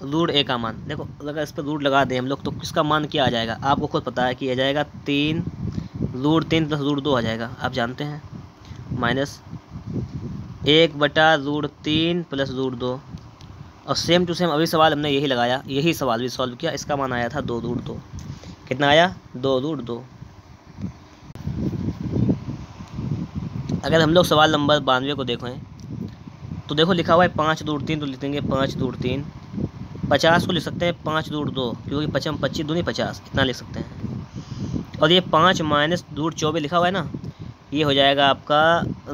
√a का मान, देखो अगर इस पर रूट लगा दें हम लोग तो किसका मान क्या आ जाएगा? आपको खुद पता है कि आ जाएगा 3 √3 + √2 आ जाएगा, आप जानते हैं, माइनस 1 बटा √3 + √2, और सेम टू सेम अभी सवाल हमने यही लगाया, यही सवाल भी सॉल्व किया, इसका मान आया था 2√2। कितना आया? 2√2। अगर हम लोग सवाल नंबर 92 को देखें, तो देखो लिखा हुआ है 5√3, तो लिखेंगे 5√3, 50 को लिख सकते हैं 5√2, क्योंकि 5 25 दूनी 50, इतना लिख सकते हैं। और ये 5 माइनस √24 लिखा हुआ है ना, ये हो जाएगा आपका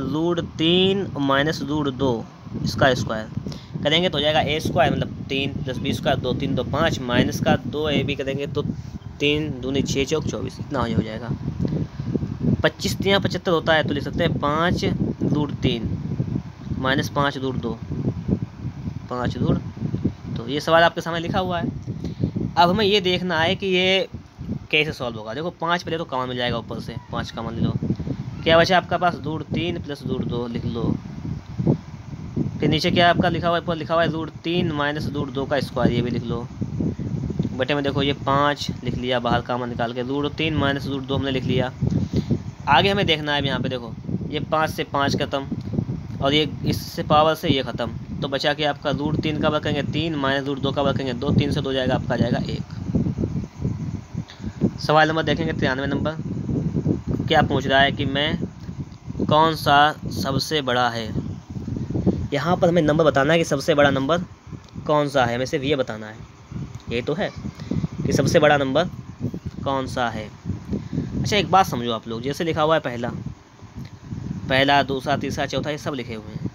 √3 माइनस √2, इसका स्क्वायर करेंगे तो हो जाएगा a² मतलब 3 + b², 2 3 2 5 माइनस का 2ab करेंगे तो 3 दूनी 6 चौक 24, इतना हो जाएगा। 25 3 75 होता है, तो लिख सकते हैं 5√3 माइनस 5√2, 5√2। तो ये सवाल आपके सामने लिखा हुआ है। अब हमें ये देखना है कि ये कैसे सॉल्व होगा। देखो 5 पहले तो कॉमन मिल जाएगा, ऊपर से 5 कॉमन ले लो, क्या बचा आपका पास? √3 + √2 लिख लो, फिर नीचे क्या आपका लिखा हुआ है? ऊपर लिखा हुआ है √3 माइनस √2 का स्क्वायर, ये भी लिख लो। बटे में देखो ये 5 लिख लिया, बाहर कॉमन निकाल के, √3 माइनस √2 हमने लिख लिया। आगे हमें देखना है यहाँ पे, देखो ये 5 से 5 खत्म, और ये इससे पावर से ये ख़त्म, तो बचा के आपका √3 का वर्ग करेंगे 3 माइनस √2 का वर्ग करेंगे 2, 3 से 2 जाएगा, आपका जाएगा 1। सवाल नंबर देखेंगे 93 नंबर। क्या पूछ रहा है कि मैं कौन सा सबसे बड़ा है? यहाँ पर हमें नंबर बताना है कि सबसे बड़ा नंबर कौन सा है, हमें सिर्फ ये बताना है, यही तो है कि सबसे बड़ा नंबर कौन सा है। अच्छा एक बात समझो आप लोग, जैसे लिखा हुआ है पहला दूसरा तीसरा चौथा, ये सब लिखे हुए हैं,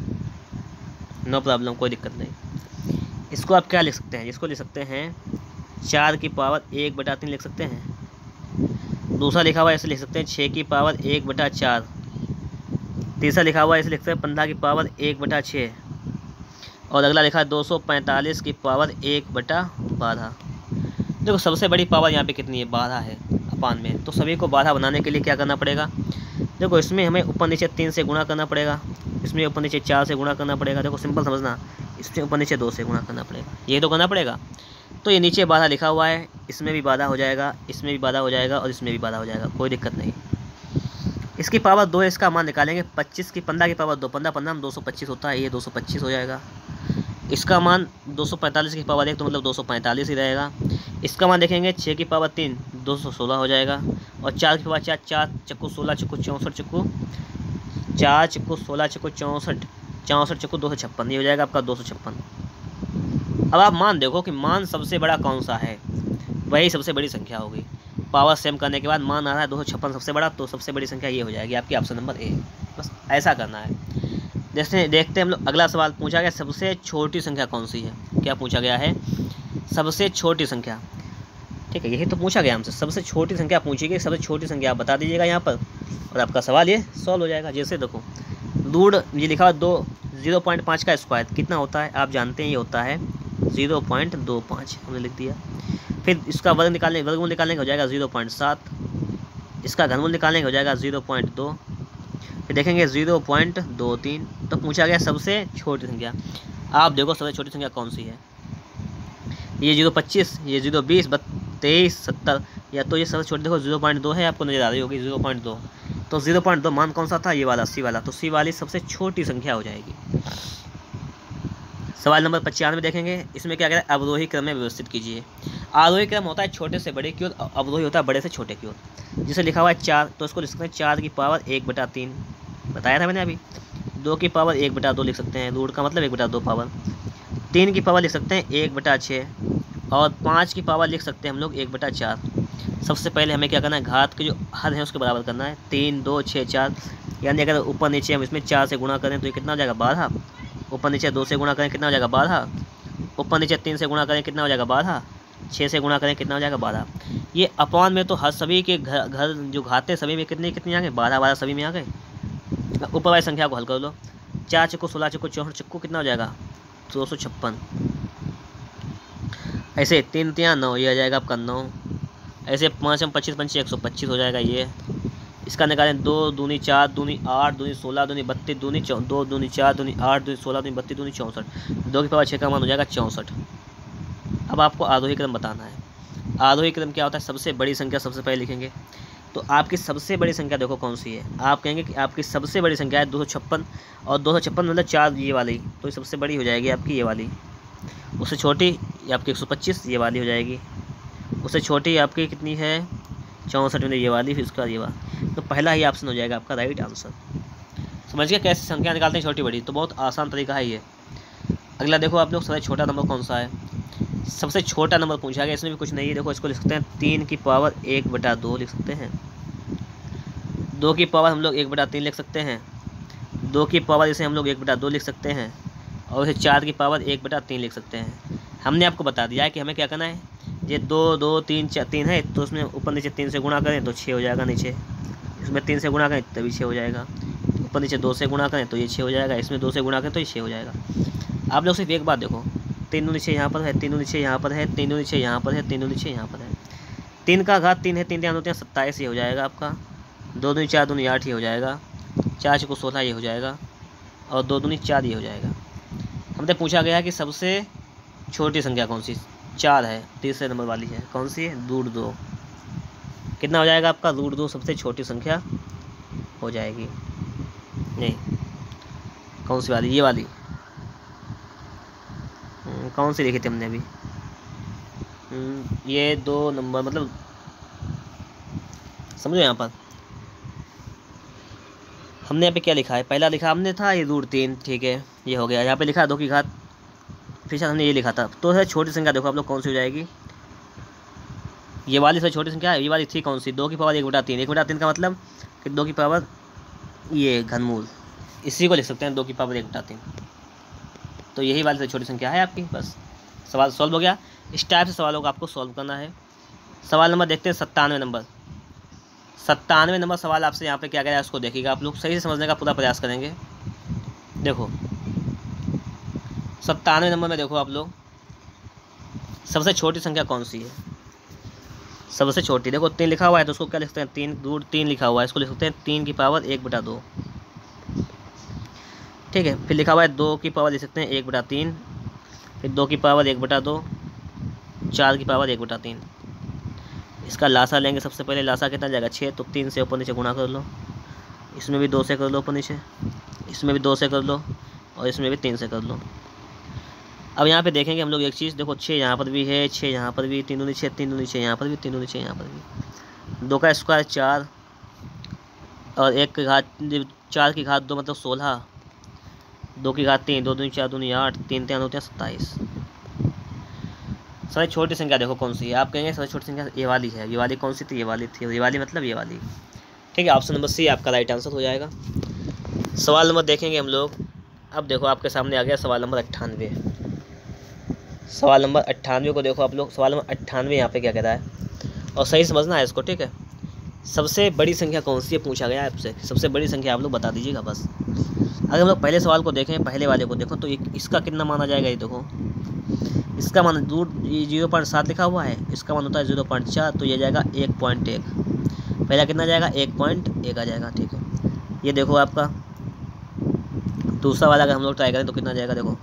नो प्रॉब्लम, कोई दिक्कत नहीं। इसको आप क्या लिख सकते हैं? इसको लिख सकते हैं 4 की पावर 1/3 लिख सकते हैं। दूसरा लिखा हुआ है ऐसे लिख सकते हैं 6 की पावर 1/4। तीसरा लिखा हुआ है ऐसे लिख सकते हैं 15 की पावर 1/6। और अगला लिखा है 245 की पावर 1/12। देखो सबसे बड़ी पावर यहाँ पे कितनी है? 12 है अपान में, तो सभी को 12 बनाने के लिए क्या करना पड़ेगा? देखो इसमें हमें ऊपर नीचे 3 से गुणा करना पड़ेगा, इसमें ऊपर नीचे 4 से गुणा करना पड़ेगा। देखो सिंपल समझना, इसमें ऊपर नीचे 2 से गुणा करना पड़ेगा, ये तो करना पड़ेगा। तो ये नीचे 12 लिखा हुआ है, इसमें भी 12 हो जाएगा, इसमें भी 12 हो जाएगा, और इसमें भी 12 हो जाएगा, कोई दिक्कत नहीं। इसकी पावर 2 है, इसका मान निकालेंगे 25 की 15 की पावर 2, 15 15 225 होता है, ये 225 हो जाएगा। इसका मान 245 की पावर 1 तो मतलब 245 ही रहेगा। इसका मान देखेंगे 6 की पावर 3 216 हो जाएगा, और 4 की पावर 4 4 चक्कू 16 चक्कू 64 चक्कू 4 चक्कू 16 चक्कू 64 64 चक्कू 256, ये हो जाएगा आपका 256। अब आप मान देखो कि मान सबसे बड़ा कौन सा है, वही सबसे बड़ी संख्या होगी। पावर सेम करने के बाद मान आ रहा है 256 सबसे बड़ा, तो सबसे बड़ी संख्या ये हो जाएगी आपकी ऑप्शन नंबर ए। बस ऐसा करना है। जैसे देखते हैं हम लोग, अगला सवाल पूछा गया सबसे छोटी संख्या कौन सी है। क्या पूछा गया है? सबसे छोटी संख्या। ठीक है, यही तो पूछा गया हमसे, सबसे छोटी संख्या पूछी गई। सबसे छोटी संख्या आप बता दीजिएगा यहाँ पर, और आपका सवाल ये सॉल्व हो जाएगा। जैसे देखो रूट ये लिखा हुआ 0.5 का स्क्वायर कितना होता है, आप जानते हैं ये होता है 0.25, हमने लिख दिया। फिर इसका वर्गमूल निकालने का हो जाएगा 0.7, इसका घनमूल निकालने का हो जाएगा 0.2, फिर देखेंगे 0.23। तो पूछा गया सबसे छोटी संख्या। आप देखो सबसे छोटी संख्या कौन सी है, ये 0.25, ये 0.20, 23, 70, या तो ये सबसे छोटी देखो 0.2 है, आपको नजर आ रही होगी 0.2। तो 0.2 मान कौन सा था, ये वाला सी वाला, तो सी वाली सबसे छोटी संख्या हो जाएगी। सवाल नंबर 95 देखेंगे। इसमें क्या कहता है, अवरोही क्रम में व्यवस्थित कीजिए। आरोही क्रम होता है छोटे से बड़े की ओर, अवरोही होता है बड़े से छोटे की ओर। जिसे लिखा हुआ है 4, तो इसको लिख सकते हैं 4 की पावर 1/3, बताया था मैंने अभी। 2 की पावर 1/2 लिख सकते हैं, रूट का मतलब 1/2 पावर। 3 की पावर लिख सकते हैं 1/6, और 5 की पावर लिख सकते हैं हम लोग 1/4। सबसे पहले हमें क्या करना है, घात के जो हद है उसके बराबर करना है। 3 2 6 4, यानी अगर ऊपर नीचे हम इसमें 4 से गुणा करें तो ये कितना हो जाएगा 12। ऊपर नीचे 2 से गुणा करें कितना हो जाएगा 12। ऊपर नीचे 3 से गुणा करें कितना हो जाएगा 12। 6 से गुणा करें कितना हो जाएगा 12। ये अपॉन में तो हर सभी के घर जो घाते सभी में कितनी आ गए, 12 सभी में आ गए। ऊपर वाली संख्या को हल कर लो। 4 चक्कू 16 चक्कू 64 चक्कू कितना हो जाएगा 256। ऐसे 3 3 9, ये आ जाएगा आपका 9। ऐसे 5 25 25 125 हो जाएगा ये। इसका निकालें 2 दूनी 4 दूनी 8 दूनी 16 दूनी 32 दूनी 2 दूनी 4 दूनी 8 दूनी 16 दूनी 32 दूनी 64। 2 की पावर 6 का मान हो जाएगा 64। अब आपको आरोही क्रम बताना है। आरोही क्रम क्या होता है, सबसे बड़ी संख्या सबसे पहले लिखेंगे। तो आपकी सबसे बड़ी संख्या देखो कौन सी है, आप कहेंगे कि आपकी सबसे बड़ी संख्या है 256, और 256 मतलब 4 ये वाली, तो सबसे बड़ी हो जाएगी आपकी ये वाली। उससे छोटी ये आपकी 125 ये वाली हो जाएगी। उससे छोटी आपकी कितनी है 64 में ये वाली, फिर इसका ये वाला। तो पहला ही ऑप्शन हो जाएगा आपका राइट आंसर। समझ गए कैसे संख्या निकालते हैं छोटी बड़ी, तो बहुत आसान तरीका है ये। अगला देखो आप लोग, सबसे छोटा नंबर कौन सा है। सबसे छोटा नंबर पूछा गया, इसमें भी कुछ नहीं है। देखो इसको लिख सकते हैं 3 की पावर 1/2 लिख सकते हैं। 2 की पावर हम लोग 1/3 लिख सकते हैं। 2 की पावर इसे हम लोग 1/2 लिख सकते हैं, और इसे 4 की पावर 1/3 लिख सकते हैं। हमने आपको बता दिया है कि हमें क्या करना है, ये 2 2 3 3 है, तो उसमें ऊपर नीचे 3 से गुणा करें तो 6 हो जाएगा नीचे। इसमें 3 से गुणा करें तभी 6 हो जाएगा। ऊपर नीचे 2 से गुणा करें तो ये 6 हो जाएगा। इसमें 2 से गुणा करें तो ये 6 हो जाएगा। आप लोग सिर्फ एक बात देखो, 3 नीचे यहाँ पर है, 3 नीचे यहाँ पर है, 3 नीचे यहाँ पर है, 3 नीचे यहाँ पर है। 3 का घात 3 है, 3 3 होते हैं 27 ये हो जाएगा आपका। 2 दूनी 4 दूनी 8 ये हो जाएगा। 4 को 16 ये हो जाएगा, और 2 दूनी 4 ये हो जाएगा। हमसे पूछा गया कि सबसे छोटी संख्या कौन सी, 4 है, तीसरे नंबर वाली है, कौन सी है √2। कितना हो जाएगा आपका √2 सबसे छोटी संख्या हो जाएगी। नहीं, कौन सी वाली, ये वाली। कौन सी लिखी थी हमने अभी, ये 2 नंबर, मतलब समझो यहाँ पर हमने यहाँ पे क्या लिखा है। पहला लिखा हमने था ये √3, ठीक है ये हो गया। यहाँ पे लिखा 2 की घात, फिर हमने ये लिखा था। तो है छोटी संख्या देखो आप लोग कौन सी हो जाएगी, ये वाली सबसे छोटी संख्या है। ये वाली थी कौन सी, 2 की पावर 1/3। 1/3 का मतलब कि 2 की पावर ये घनमूल, इसी को लिख सकते हैं 2 की पावर 1/3। तो यही वाली सबसे छोटी संख्या है आपकी। बस सवाल सॉल्व हो गया। इस टाइप से सवालों को आपको सॉल्व करना है। सवाल नंबर देखते हैं 97 नंबर। 97 नंबर सवाल आपसे यहाँ पे क्या कह रहा है उसको देखिएगा, आप लोग सही से समझने का पूरा प्रयास करेंगे। देखो 97 नंबर में देखो आप लोग, सबसे छोटी संख्या कौन सी है। सबसे छोटी देखो 3 लिखा हुआ है, तो उसको क्या लिख सकते हैं, 3 लिखा हुआ है, इसको लिख सकते हैं 3 की पावर 1/2। ठीक है, फिर लिखा हुआ है 2 की पावर लिख सकते हैं 1/3, फिर 2 की पावर 1/2, 4 की पावर 1/3। इसका लासा लेंगे सबसे पहले। लासा कितना जाएगा 6, तो 3 से ऊपर नीचे गुणा कर लो। इसमें भी 2 से कर लो ऊपर नीचे, इसमें भी 2 से कर लो, और इसमें भी 3 से कर लो। अब यहाँ पे देखेंगे हम लोग एक चीज़, देखो 6 यहाँ पर भी है, 6 यहाँ पर भी, 3 दूनी 6, 3 दूनी 6 यहाँ पर भी, 3 दूनी 6 यहाँ पर भी, 2 का स्क्वायर 4 और 1 की घात 4 की घात 2 मतलब 16, 2 की घात 3, 2 दूनी 4 दूनी 8, 3 3 होते हैं 27। सबसे छोटी संख्या देखो कौन सी है, आप कहेंगे सबसे छोटी संख्या ये वाली है, ये वाली कौन सी थी, ये वाली थी, ये वाली मतलब ये वाली। ठीक है, ऑप्शन नंबर सी आपका राइट आंसर हो जाएगा। सवाल नंबर देखेंगे हम लोग। अब देखो आपके सामने आ गया सवाल नंबर 98। सवाल नंबर 98 को देखो आप लोग। सवाल नंबर 98 यहाँ पे क्या कह रहा है, और सही समझना है इसको। ठीक है, सबसे बड़ी संख्या कौन सी है पूछा गया है आपसे, सबसे बड़ी संख्या आप लोग बता दीजिएगा बस। अगर हम लोग पहले सवाल को देखें, पहले वाले को देखो तो इसका कितना माना जाएगा, ये देखो इसका मान दूर 0.7 लिखा हुआ है, इसका मान होता है 0.4, तो ये जाएगा 1.1। पहला कितना जाएगा 1.1 आ जाएगा। ठीक है, ये देखो आपका दूसरा वाला अगर हम लोग ट्राई करें तो कितना जाएगा, देखो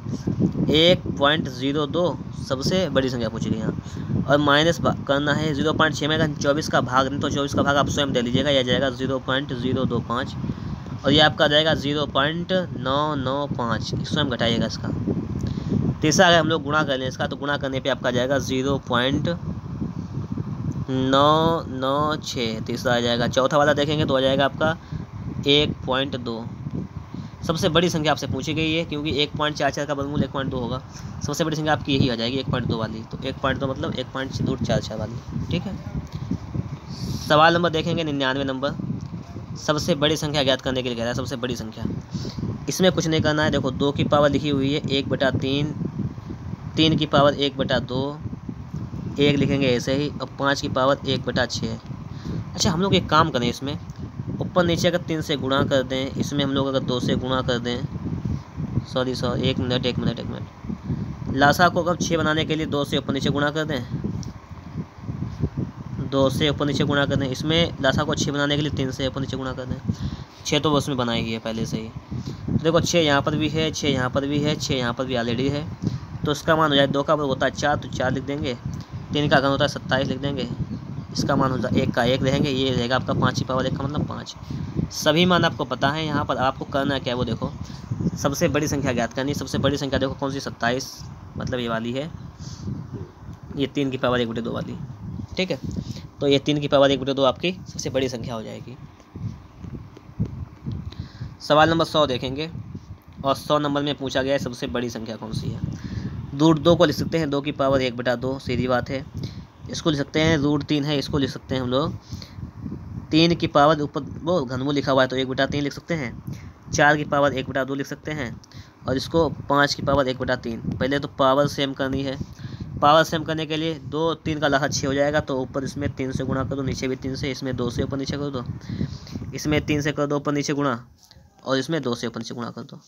1.02 सबसे बड़ी संख्या पूछी गई यहाँ, और माइनस करना है 0.6 में। अगर 24 का भाग नहीं तो 24 का भाग आप स्वयं दे लीजिएगा, यह जाएगा 0.025, और ये आपका जाएगा 0.995, स्वयं घटाइएगा इसका। तीसरा अगर हम लोग गुणा कर लें इसका, तो गुणा करने पे आपका जाएगा 0.996, तीसरा आ जाएगा। चौथा वाला देखेंगे तो आ जाएगा आपका 1.2। सबसे बड़ी संख्या आपसे पूछी गई है, क्योंकि 1.44 का वर्गमूल 1.2 होगा। सबसे बड़ी संख्या आपकी यही आ जाएगी 1.2 वाली, तो 1.2 मतलब 1.44 वाली। ठीक है, सवाल नंबर देखेंगे 99 नंबर। सबसे बड़ी संख्या ज्ञात करने के लिए कह रहा है, सबसे बड़ी संख्या। इसमें कुछ नहीं करना है, देखो 2 की पावर लिखी हुई है 1/3, 3 की पावर 1/2, 1 लिखेंगे ऐसे ही, और 5 की पावर 1/6। अच्छा, हम लोग एक काम करें, इसमें ऊपर नीचे अगर 3 से गुणा कर दें, इसमें हम लोग अगर 2 से गुणा कर दें, सॉरी एक मिनट, लासा को अगर 6 बनाने के लिए 2 से ऊपर नीचे गुणा कर दें, 2 से ऊपर नीचे गुणा कर दें। इसमें लासा को 6 बनाने के लिए 3 से ऊपर नीचे गुणा कर दें, 6 तो उसमें बनाई ही है पहले से ही। तो देखो 6 यहाँ पर भी है, 6 यहाँ पर भी है, 6 यहाँ पर भी ऑलरेडी है, तो इसका मान हो जाए 2 का वर्ग होता है 4, तो 4 लिख देंगे। 3 का घन होता है 27 लिख देंगे। इसका मान होता है 1 का 1 रहेंगे, ये रहेगा आपका 5 की पावर 1 का मतलब 5। सभी मान आपको पता है, यहाँ पर आपको करना क्या है वो देखो, सबसे बड़ी संख्या ज्ञात करनी। सबसे बड़ी संख्या देखो कौन सी, 27 मतलब ये वाली है, ये 3 की पावर 1/2 वाली। ठीक है, तो ये 3 की पावर 1/2 आपकी सबसे बड़ी संख्या हो जाएगी। सवाल नंबर 100 देखेंगे, और 100 नंबर में पूछा गया है सबसे बड़ी संख्या कौन सी है। रूट 2 को लिख सकते हैं 2 की पावर 1/2, सीधी बात है। इसको लिख सकते हैं रूट 3 है, इसको लिख सकते हैं हम लोग 3 की पावर ऊपर वो घनमूल लिखा हुआ है तो 1/3 लिख सकते हैं। 4 की पावर 1/2 लिख सकते हैं, और इसको 5 की पावर 1/3। पहले तो पावर सेम करनी है। पावर सेम करने के लिए 2 3 का लाखा 6 हो जाएगा, तो ऊपर इसमें 3 से गुणा कर दो, नीचे भी 3 से, इसमें 2 से ऊपर नीचे कर दो, इसमें 3 से कर दो ऊपर नीचे गुणा, और इसमें 2 से ऊपर नीचे गुणा कर दो।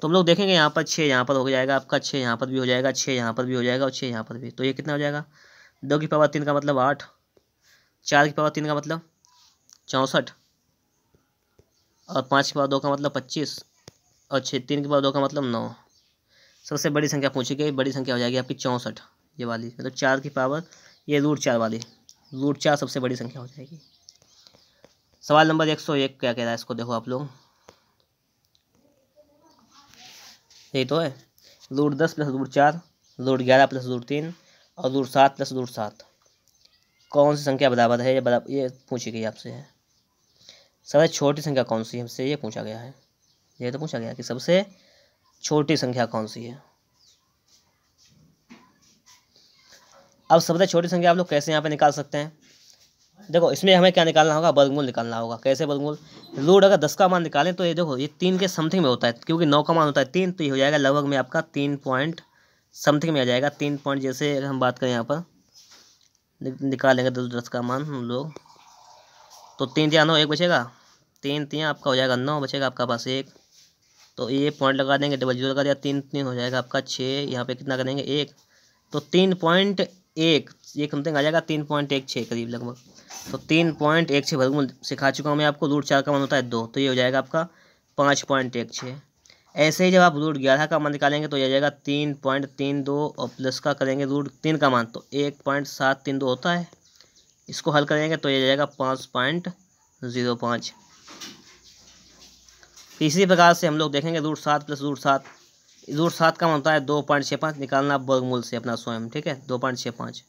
तो हम लोग देखेंगे यहाँ पर 6 यहाँ पर हो जाएगा आपका, 6 यहाँ पर भी हो जाएगा, 6 यहाँ पर भी हो जाएगा, और 6 यहाँ पर भी। तो ये कितना हो जाएगा, 2 की पावर 3 का मतलब 8, 4 की पावर 3 का मतलब 64, और 5 की पावर 2 का मतलब 25, और 3 की पावर 2 का मतलब 9। सबसे बड़ी संख्या पूछी गई, बड़ी संख्या हो जाएगी आपकी 64, ये वाली, मतलब 4 की पावर ये रूट 4 वाली, रूट 4 सबसे बड़ी संख्या हो जाएगी। सवाल नंबर 101 क्या कह रहा है, इसको देखो आप लोग, यही तो है, root 10 plus root 4, root 11 plus root 3, और रूट 7 प्लस रूट 7 कौन सी संख्या बराबर है, ये पूछी गई आपसे है। सबसे छोटी संख्या कौन सी है, हमसे ये पूछा गया है। ये तो पूछा गया कि सबसे छोटी संख्या कौन सी है। अब सबसे छोटी संख्या आप लोग कैसे यहाँ पे निकाल सकते हैं, देखो इसमें हमें क्या निकालना होगा, वर्गमूल निकालना होगा। कैसे वर्गमूल, रूट अगर 10 का मान निकालें तो ये देखो ये 3 के समथिंग में होता है, क्योंकि 9 का मान होता है 3, तो ये हो जाएगा लगभग में आपका 3 पॉइंट समथिंग में आ जाएगा। 3 पॉइंट जैसे हम बात करें यहाँ पर निकालेंगे 10 का मान हम लोग, तो 3 या 9 1 बचेगा, 3 3 आपका हो जाएगा 9, बचेगा आपका पास 1, तो ये पॉइंट लगा देंगे, डबल जीरो लगा दिया, 3 3 हो जाएगा आपका 6, यहाँ पे कितना करेंगे 1, तो 3.1 ये समथिंग आ जाएगा 3.16 करीब लगभग। तो 3.16 वर्गमूल सिखा चुका हूँ मैं आपको। रूट 4 का मान होता है 2, तो ये हो जाएगा आपका 5.16। ऐसे ही जब आप रूट 11 का मान निकालेंगे तो ये आ जाएगा 3.32, और प्लस का करेंगे रूट 3 का मान तो 1.732 होता है। इसको हल करेंगे तो ये आ जाएगा 5.05। इसी प्रकार से हम लोग देखेंगे रूट 7 प्लस रूट 7, रूट 7 का होता है 2.65, निकालना वर्गमूल से अपना स्वयं, ठीक है, 2.65।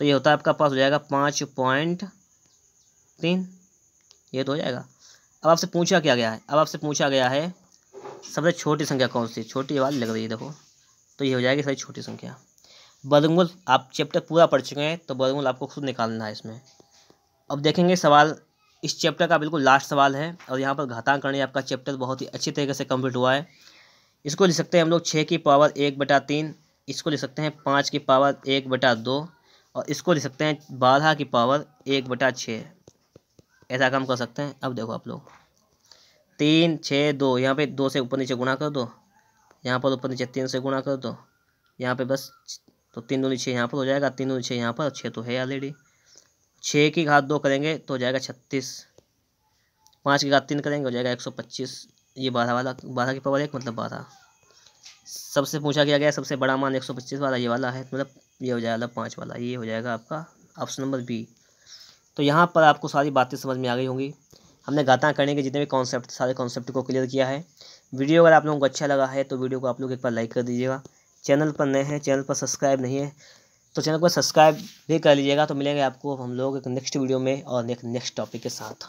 तो ये होता है आपका पास हो जाएगा 5.3, ये तो हो जाएगा। अब आपसे पूछा क्या गया है, अब आपसे पूछा गया है सबसे छोटी संख्या कौन सी, छोटी वाली लग रही है देखो, तो ये हो जाएगी सबसे छोटी संख्या। वर्गमूल आप चैप्टर पूरा पढ़ चुके हैं तो वर्गमूल आपको खुद निकालना है इसमें। अब देखेंगे सवाल, इस चैप्टर का बिल्कुल लास्ट सवाल है और यहाँ पर घातांक करनी आपका चैप्टर बहुत ही अच्छी तरीके से कंप्लीट हुआ है। इसको लिख सकते हैं हम लोग 6 की पावर 1/3, इसको लिख सकते हैं 5 की पावर 1/2 और इसको लिख सकते हैं 12 की पावर 1/6। ऐसा काम कर सकते हैं। अब देखो आप लोग 3 6 2, यहाँ पे 2 से ऊपर नीचे गुणा कर दो, यहाँ पर ऊपर नीचे 3 से गुणा कर दो, यहाँ पे बस तो 3 दूनी 6 यहाँ पर हो जाएगा, 3 दूनी 6 यहाँ पर, 6 तो है ऑलरेडी। 6 की घात 2 करेंगे तो हो जाएगा 36, 5 की घात 3 करेंगे हो जाएगा 125। ये 12 वाला, 12 की पावर 1 मतलब 12। सबसे पूछा गया गया सबसे बड़ा मान 125 वाला ये वाला है, मतलब ये हो जाएगा 5 वाला, ये हो जाएगा आपका ऑप्शन नंबर बी। तो यहाँ पर आपको सारी बातें समझ में आ गई होंगी। हमने घातांक करने के जितने भी कॉन्सेप्ट, सारे कॉन्सेप्ट को क्लियर किया है। वीडियो अगर आप लोगों को अच्छा लगा है तो वीडियो को आप लोग एक बार लाइक कर दीजिएगा। चैनल पर नए हैं, चैनल पर सब्सक्राइब नहीं है तो चैनल को सब्सक्राइब भी कर लीजिएगा। तो मिलेंगे आपको हम लोग एक नेक्स्ट वीडियो में और नेक्स्ट टॉपिक के साथ।